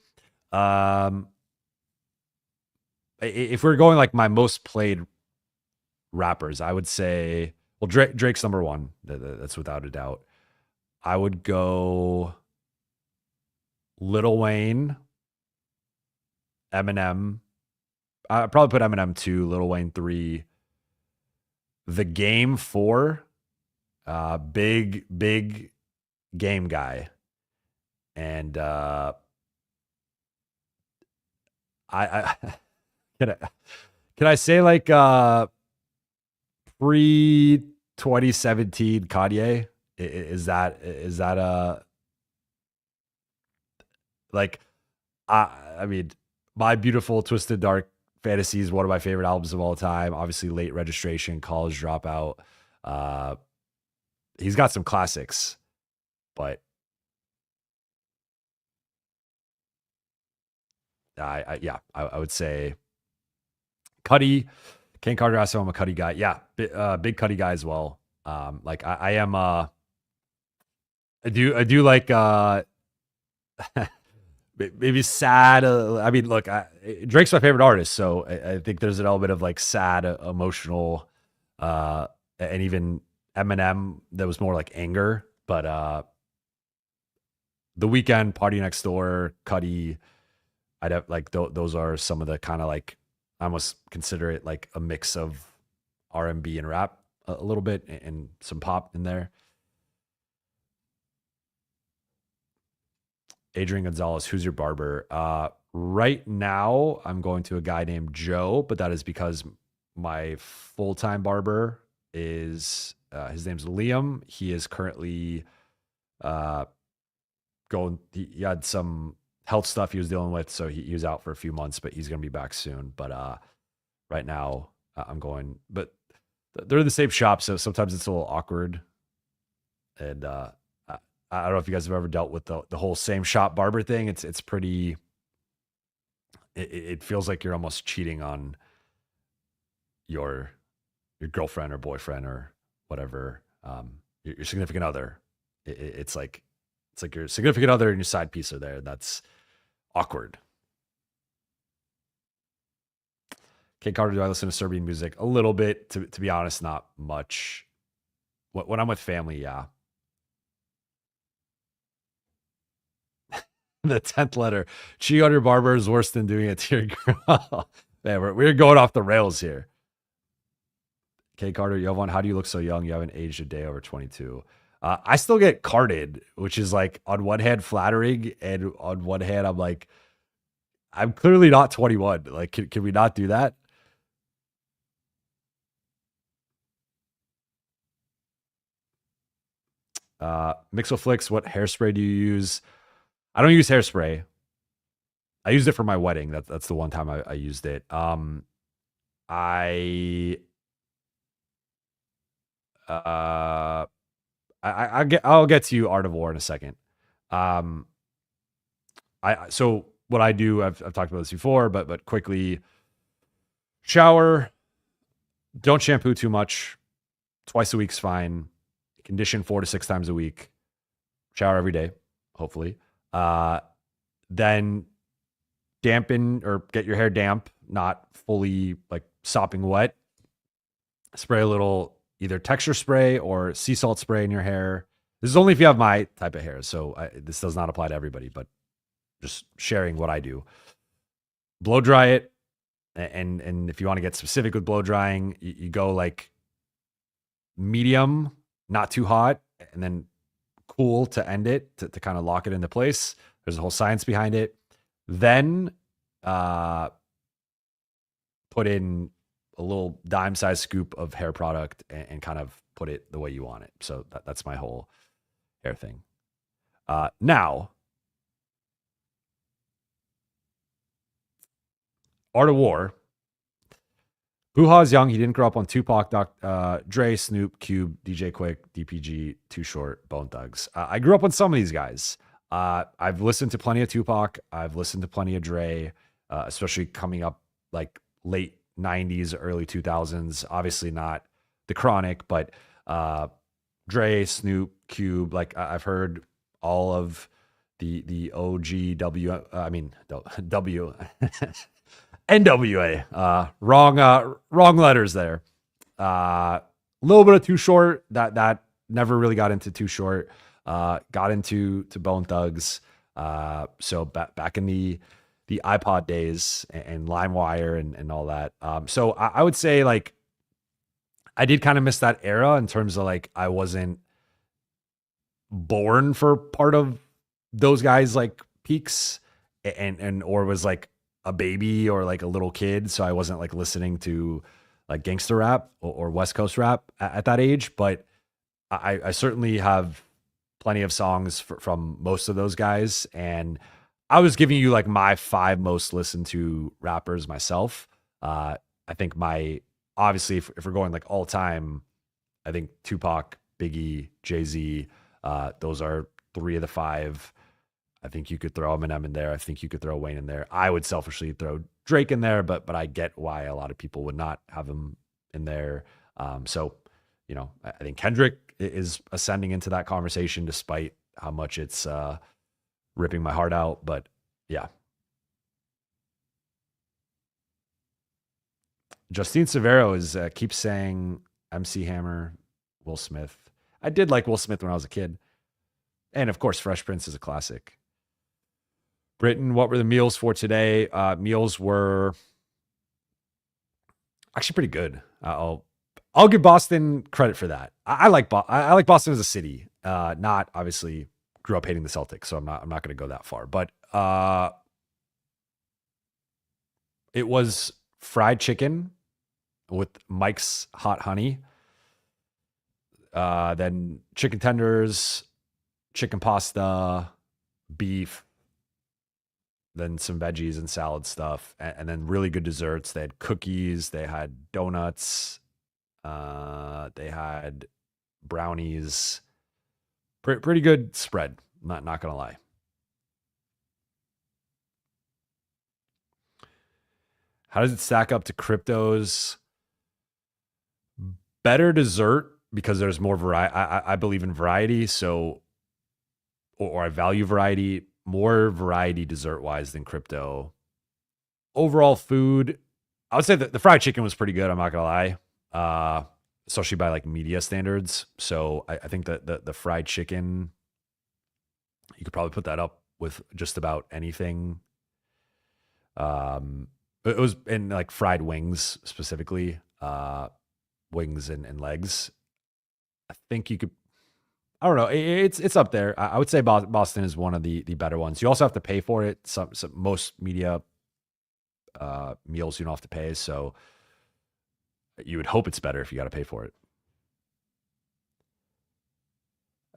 If we're going like my most played rappers, I would say, well, Drake's number 1. That's without a doubt. I would go Lil Wayne, Eminem. I'd probably put Eminem 2, Lil Wayne 3. The Game 4. Big Game guy. And I can I say like pre 2017 Kanye? Is that like I mean, My Beautiful Twisted Dark Fantasy is one of my favorite albums of all time. Obviously, Late Registration, College Dropout. He's got some classics, but I would say Cuddy. Ken Carter asked if I'm a Cuddy guy. Yeah, big Cuddy guy as well. Like I am. I do like maybe sad. I mean, look, Drake's my favorite artist, so I think there's an element of like sad, emotional, and even Eminem that was more like anger, but The Weeknd, Party Next Door, Cuddy, I'd have like those are some of the kind of like I almost consider it like a mix of R&B and rap a little bit and some pop in there. Adrian Gonzalez, who's your barber? Right now, I'm going to a guy named Joe, but that is because my full-time barber is his name's Liam. He is currently uh, going. He had some health stuff he was dealing with, so he was out for a few months, but he's going to be back soon. But right now, I'm going. But they're in the same shop, so sometimes it's a little awkward. And I don't know if you guys have ever dealt with the whole same shop barber thing. It's pretty. It feels like you're almost cheating on your girlfriend or boyfriend or whatever, your significant other. It's like your significant other and your side piece are there. That's awkward. Okay, Carter, do I listen to Serbian music? A little bit, to be honest, not much. When I'm with family, yeah. The 10th letter. Cheating on your barber is worse than doing it to your girl. Man, we're going off the rails here. Okay, Carter, Jovan, how do you look so young? You haven't aged a day over 22. I still get carded, which is like on one hand flattering, and on one hand I'm like, I'm clearly not 21. Like, can we not do that? Mixoflix, what hairspray do you use? I don't use hairspray. I used it for my wedding. That's the one time I used it. I I'll get to you, Art of War, in a second. So what I do, I've talked about this before, but quickly, shower, don't shampoo too much. Twice a week's fine. Condition 4 to 6 times a week. Shower every day, hopefully. Then dampen or get your hair damp, not fully like sopping wet. Spray a little either texture spray or sea salt spray in your hair. This is only if you have my type of hair, so this does not apply to everybody, but just sharing what I do. Blow dry it, and if you want to get specific with blow drying, you go like medium, not too hot, and then cool to end it to kind of lock it into place. There's a whole science behind it. Then put in a little dime-sized scoop of hair product and kind of put it the way you want it. So that's my whole hair thing. Now, Art of War. Buha is young. He didn't grow up on Tupac, Dre, Snoop, Cube, DJ Quick, DPG, Too Short, Bone Thugs. I grew up with some of these guys. I've listened to plenty of Tupac. I've listened to plenty of Dre, especially coming up like late 90s, early 2000s. Obviously not The Chronic, but Dre, Snoop, Cube. Like I've heard all of the OG W. NWA. Wrong letters there. A little bit of Too Short. That never really got into Too Short. Got into Bone Thugs. So back in the iPod days and LimeWire and all that. So I would say like I did kind of miss that era in terms of like I wasn't born for part of those guys like peaks and or was like a baby or like a little kid, so I wasn't like listening to like gangster rap or West Coast rap at that age. But I certainly have plenty of songs from most of those guys, and I was giving you like my 5 most listened to rappers myself. I think obviously if we're going like all time, I think Tupac, Biggie, Jay-Z, those are 3 of the 5. I think you could throw Eminem in there. I think you could throw Wayne in there. I would selfishly throw Drake in there, but I get why a lot of people would not have him in there. So, you know, I think Kendrick is ascending into that conversation despite how much it's ripping my heart out. But yeah. Justine Severo keeps saying MC Hammer. Will Smith. I did like Will Smith when I was a kid. And of course, Fresh Prince is a classic. Britain, what were the meals for today? Meals were actually pretty good. I'll give Boston credit for that. I like Boston as a city. Not obviously grew up hating the Celtics, so I'm not going to go that far. But it was fried chicken with Mike's hot honey. Then chicken tenders, chicken pasta, beef, then some veggies and salad stuff, and then really good desserts. They had cookies, they had donuts, they had brownies. Pretty good spread. Not gonna lie. How does it stack up to cryptos? Better dessert because there's more variety. I believe in variety, so or I value variety. More variety dessert wise than crypto. Overall food, I would say that the fried chicken was pretty good. I'm not gonna lie, especially by like media standards. So I think that the fried chicken, you could probably put that up with just about anything. It was in like fried wings specifically, wings and legs. I think you could. I don't know. It's up there. I would say Boston is one of the better ones. You also have to pay for it. Some most media meals you don't have to pay, so you would hope it's better if you got to pay for it.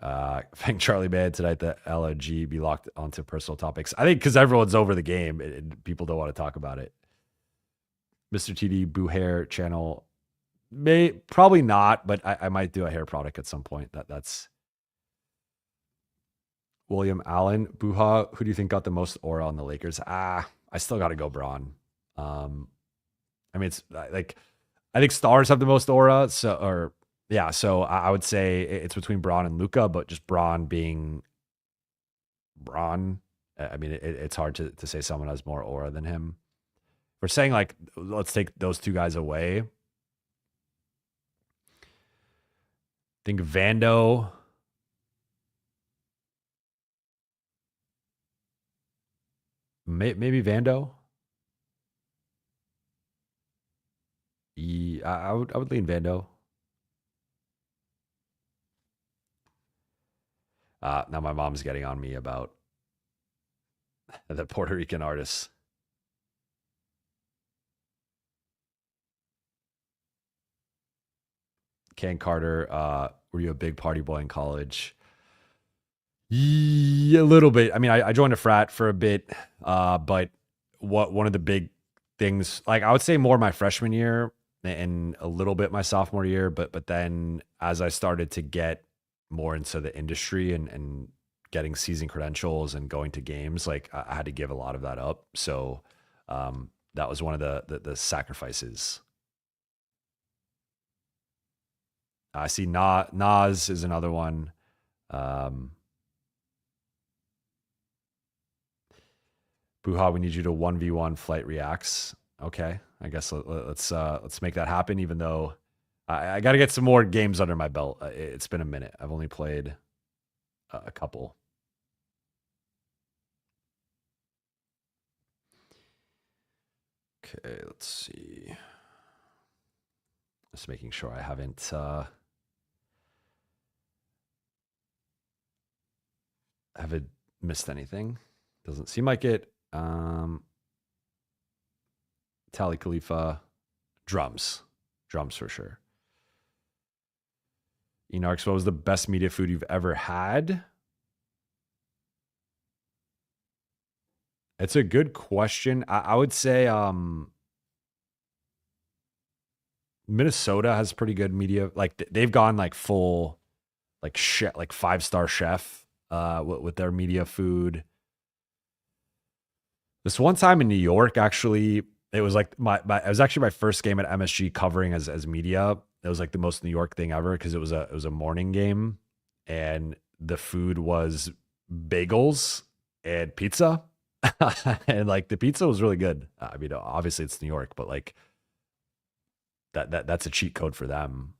I think Charlie Bad tonight that LOG be locked onto personal topics. I think because everyone's over the game, people don't want to talk about it. Mr. TD Boo Hair channel probably not, but I might do a hair product at some point. That's. William Allen, Buha, who do you think got the most aura on the Lakers? I still got to go Braun. I mean, it's like, I think stars have the most aura. So I would say it's between Braun and Luka, but just Braun being Braun. I mean, it's hard to say someone has more aura than him. We're saying like, let's take those two guys away. I think Vando. Maybe Vando. I would lean Vando. Now my mom's getting on me about the Puerto Rican artists. Ken Carter, were you a big party boy in college? Yeah, a little bit. I mean, I joined a frat for a bit, but one of the big things, like I would say more my freshman year and a little bit my sophomore year, but then as I started to get more into the industry and getting season credentials and going to games, like I had to give a lot of that up. So that was one of the sacrifices. I see Nas is another one. Buha, we need you to 1v1 flight reacts. Okay, I guess let's make that happen. Even though I got to get some more games under my belt. It's been a minute. I've only played a couple. Okay, let's see. Just making sure I haven't missed anything. Doesn't seem like it. Tali Khalifa, drums for sure. Enarx, what was the best media food you've ever had? It's a good question. I would say Minnesota has pretty good media. Like they've gone like full, like chef, like 5-star chef with their media food. This one time in New York, actually, it was like it was actually my first game at MSG covering as media. It was like the most New York thing ever because it was a morning game, and the food was bagels and pizza, and like the pizza was really good. I mean, obviously it's New York, but like that's a cheat code for them.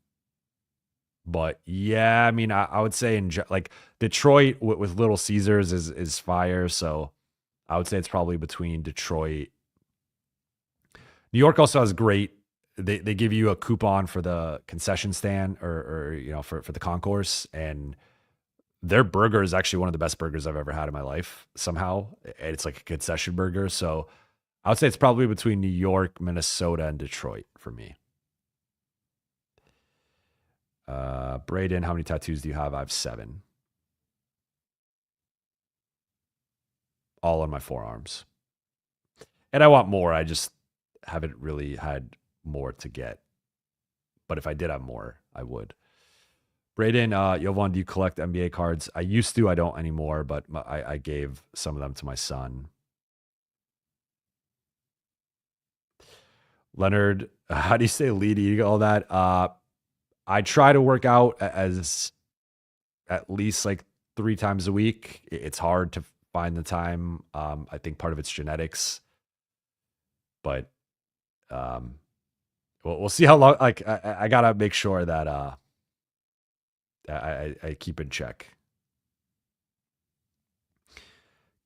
But yeah, I mean, I would say like Detroit with Little Caesars is fire. So I would say it's probably between Detroit. New York also has great. They give you a coupon for the concession stand or for the concourse, and their burger is actually one of the best burgers I've ever had in my life. Somehow, and it's like a concession burger. So I would say it's probably between New York, Minnesota, and Detroit for me. Braden, how many tattoos do you have? I have 7. All on my forearms. And I want more. I just haven't really had more to get. But if I did have more, I would. Braden, Jovan, do you collect NBA cards? I used to. I don't anymore, but I gave some of them to my son. Leonard, how do you say leading all that? I try to work out as at least like 3 times a week. It's hard to find the time. I think part of it's genetics, but we'll see how long. Like I gotta make sure that I keep in check.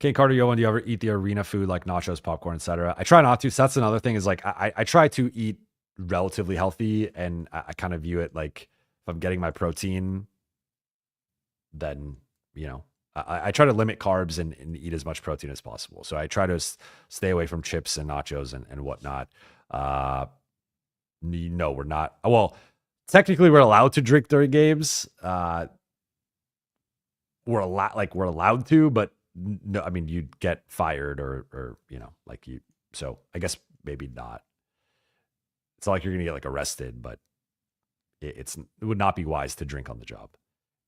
Kane Carter, Yohan, do you ever eat the arena food like nachos, popcorn, etc.? I try not to. So that's another thing is like I try to eat relatively healthy, and I kind of view it like if I'm getting my protein, then I try to limit carbs and eat as much protein as possible. So I try to stay away from chips and nachos and whatnot. No, we're not. Well, technically we're allowed to drink during games. We're allowed to, but no, I mean you'd get fired or like you. So I guess maybe not. It's not like you're gonna get like arrested, but it would not be wise to drink on the job.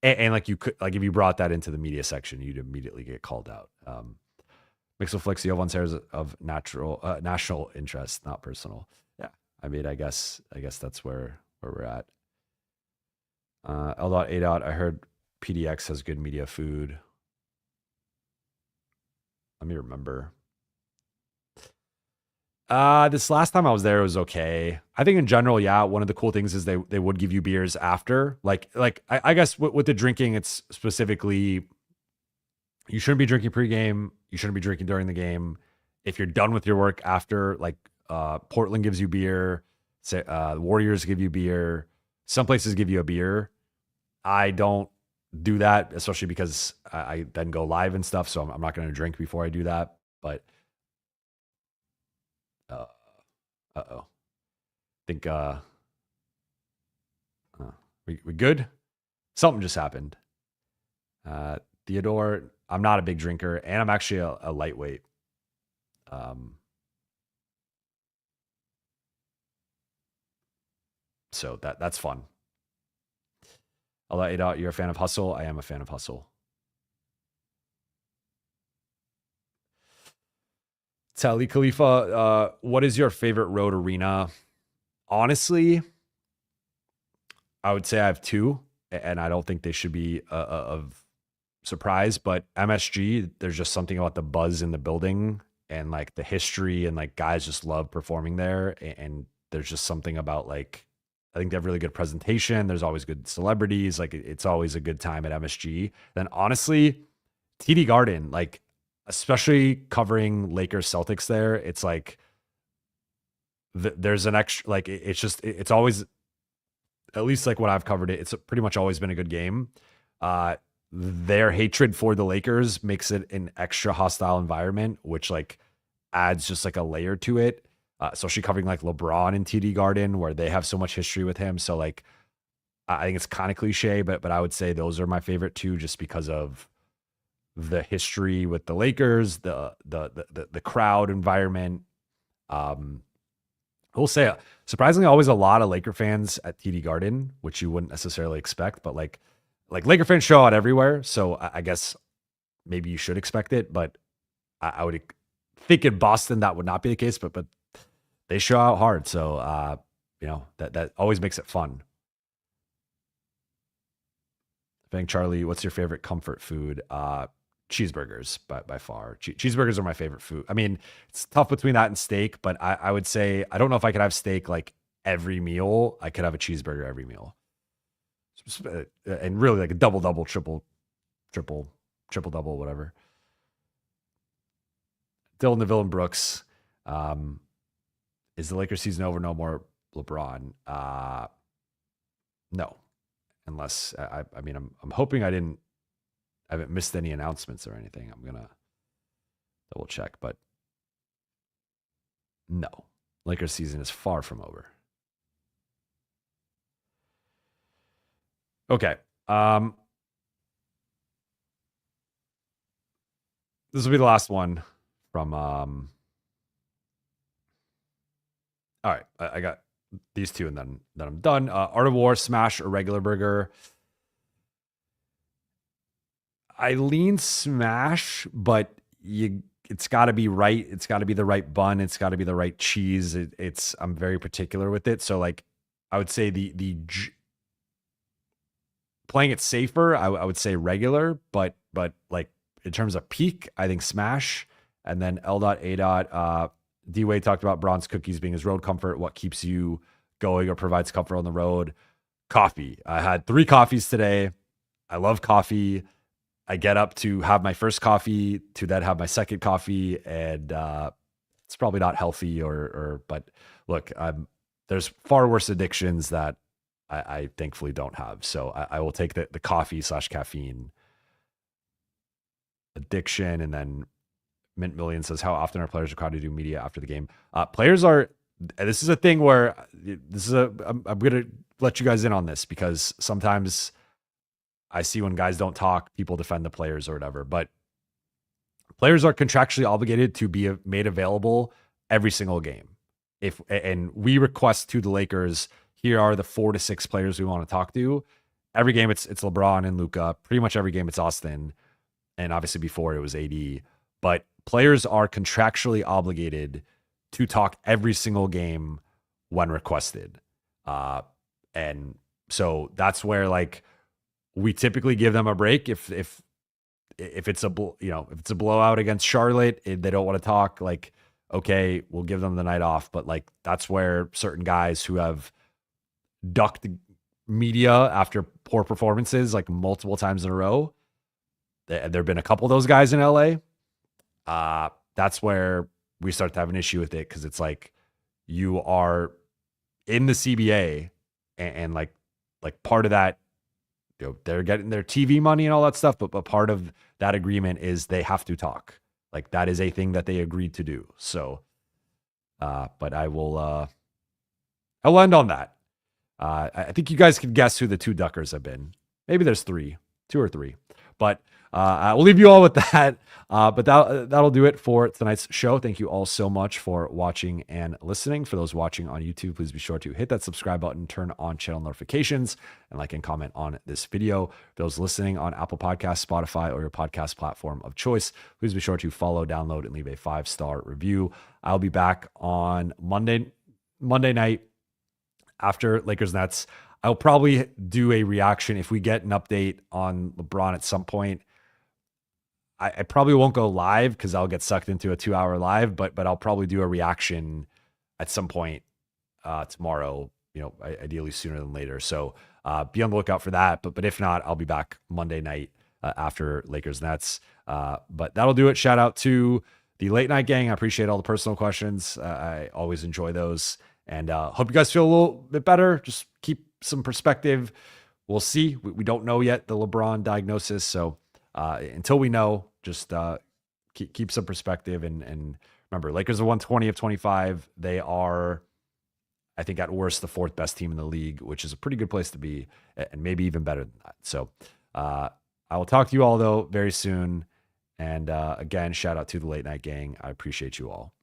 And like you could, like if you brought that into the media section, you'd immediately get called out. Mixel Flicks, Jovan's hairs of national interest, not personal. Yeah, I mean, I guess that's where we're at. L.A. I heard PDX has good media food. Let me remember. This last time I was there, it was okay. I think in general, yeah, one of the cool things is they would give you beers after. Like I guess with the drinking, it's specifically you shouldn't be drinking pregame. You shouldn't be drinking during the game. If you're done with your work after, like Portland gives you beer, say Warriors give you beer. Some places give you a beer. I don't do that, especially because I then go live and stuff. So I'm not going to drink before I do that. But uh-oh. Think we good? Something just happened. Theodore, I'm not a big drinker, and I'm actually a lightweight. So that's fun. I'll let you out. You're a fan of Hustle. I am a fan of Hustle. Tali Khalifa, what is your favorite road arena? Honestly, I would say I have 2, and I don't think they should be of surprise. But MSG, there's just something about the buzz in the building and like the history, and like guys just love performing there. And there's just something about like I think they have really good presentation. There's always good celebrities. Like it's always a good time at MSG. Then honestly, TD Garden, like especially covering Lakers-Celtics there, it's like there's an extra, like it's always, at least like when I've covered it, it's pretty much always been a good game. Their hatred for the Lakers makes it an extra hostile environment, which like adds just like a layer to it. Especially covering like LeBron in TD Garden, where they have so much history with him. So like, I think it's kind of cliche, but I would say those are my favorite 2, just because of the history with the Lakers, the crowd environment. I will say, surprisingly, always a lot of Laker fans at TD Garden, which you wouldn't necessarily expect, but like Laker fans show out everywhere. So I guess maybe you should expect it, but I would think in Boston that would not be the case, but they show out hard. So, that always makes it fun. I think, Charlie, what's your favorite comfort food? Cheeseburgers by far. Cheeseburgers are my favorite food. I mean, it's tough between that and steak, but I would say, I don't know if I could have steak like every meal. I could have a cheeseburger every meal. and really like a double, triple-double, whatever. Dylan DeVille and Brooks. Is the Lakers season over? No more LeBron. No, unless I mean, I'm hoping I haven't missed any announcements or anything. I'm gonna double check, but no, Lakers season is far from over. Okay. This will be the last one from all right, I got these two and then I'm done. Art of War, Smash, or regular burger. I lean Smash, but it's got to be right. It's got to be the right bun. It's got to be the right cheese. I'm very particular with it. So like, I would say playing it safer, I would say regular, but like in terms of peak, I think Smash. And then L.A. D-Wade talked about Bron's cookies being his road comfort. What keeps you going or provides comfort on the road? Coffee. I had 3 coffees today. I love coffee. I get up to have my first coffee, to then have my second coffee, and it's probably not healthy but look, there's far worse addictions that I thankfully don't have. So I will take the coffee/caffeine addiction. And then Mint Million says, how often are players required to do media after the game? Players are, this is a thing where I'm going to let you guys in on this, because sometimes I see when guys don't talk, people defend the players or whatever, but players are contractually obligated to be made available every single game. And we request to the Lakers, here are the 4 to 6 players we want to talk to. Every game it's LeBron and Luka. Pretty much every game it's Austin. And obviously before it was AD. But players are contractually obligated to talk every single game when requested. And so that's where like we typically give them a break if it's a blowout against Charlotte, they don't want to talk, like, okay, we'll give them the night off. But like, that's where certain guys who have ducked media after poor performances like multiple times in a row, there have been a couple of those guys in LA. That's where we start to have an issue with it, because it's like you are in the CBA and like part of that, they're getting their TV money and all that stuff, but part of that agreement is they have to talk. Like that is a thing that they agreed to do. So, but I'll end on that. I think you guys can guess who the 2 duckers have been. Maybe there's 2 or 3, but I will leave you all with that. But that'll do it for tonight's show. Thank you all so much for watching and listening. For those watching on YouTube, please be sure to hit that subscribe button, turn on channel notifications, and like and comment on this video. For those listening on Apple Podcasts, Spotify, or your podcast platform of choice, please be sure to follow, download, and leave a 5-star review. I'll be back on Monday night after Lakers Nets. I'll probably do a reaction if we get an update on LeBron at some point. I probably won't go live because I'll get sucked into a 2-hour live, but I'll probably do a reaction at some point tomorrow, ideally sooner than later. So be on the lookout for that. But if not, I'll be back Monday night after Lakers Nets. But that'll do it. Shout out to the late night gang. I appreciate all the personal questions. I always enjoy those. And hope you guys feel a little bit better. Just keep some perspective. We'll see. We don't know yet the LeBron diagnosis. So until we know, just keep some perspective. And remember, Lakers are 120 of 25. They are, I think, at worst, the 4th best team in the league, which is a pretty good place to be, and maybe even better than that. So I will talk to you all, though, very soon. And again, shout out to the late night gang. I appreciate you all.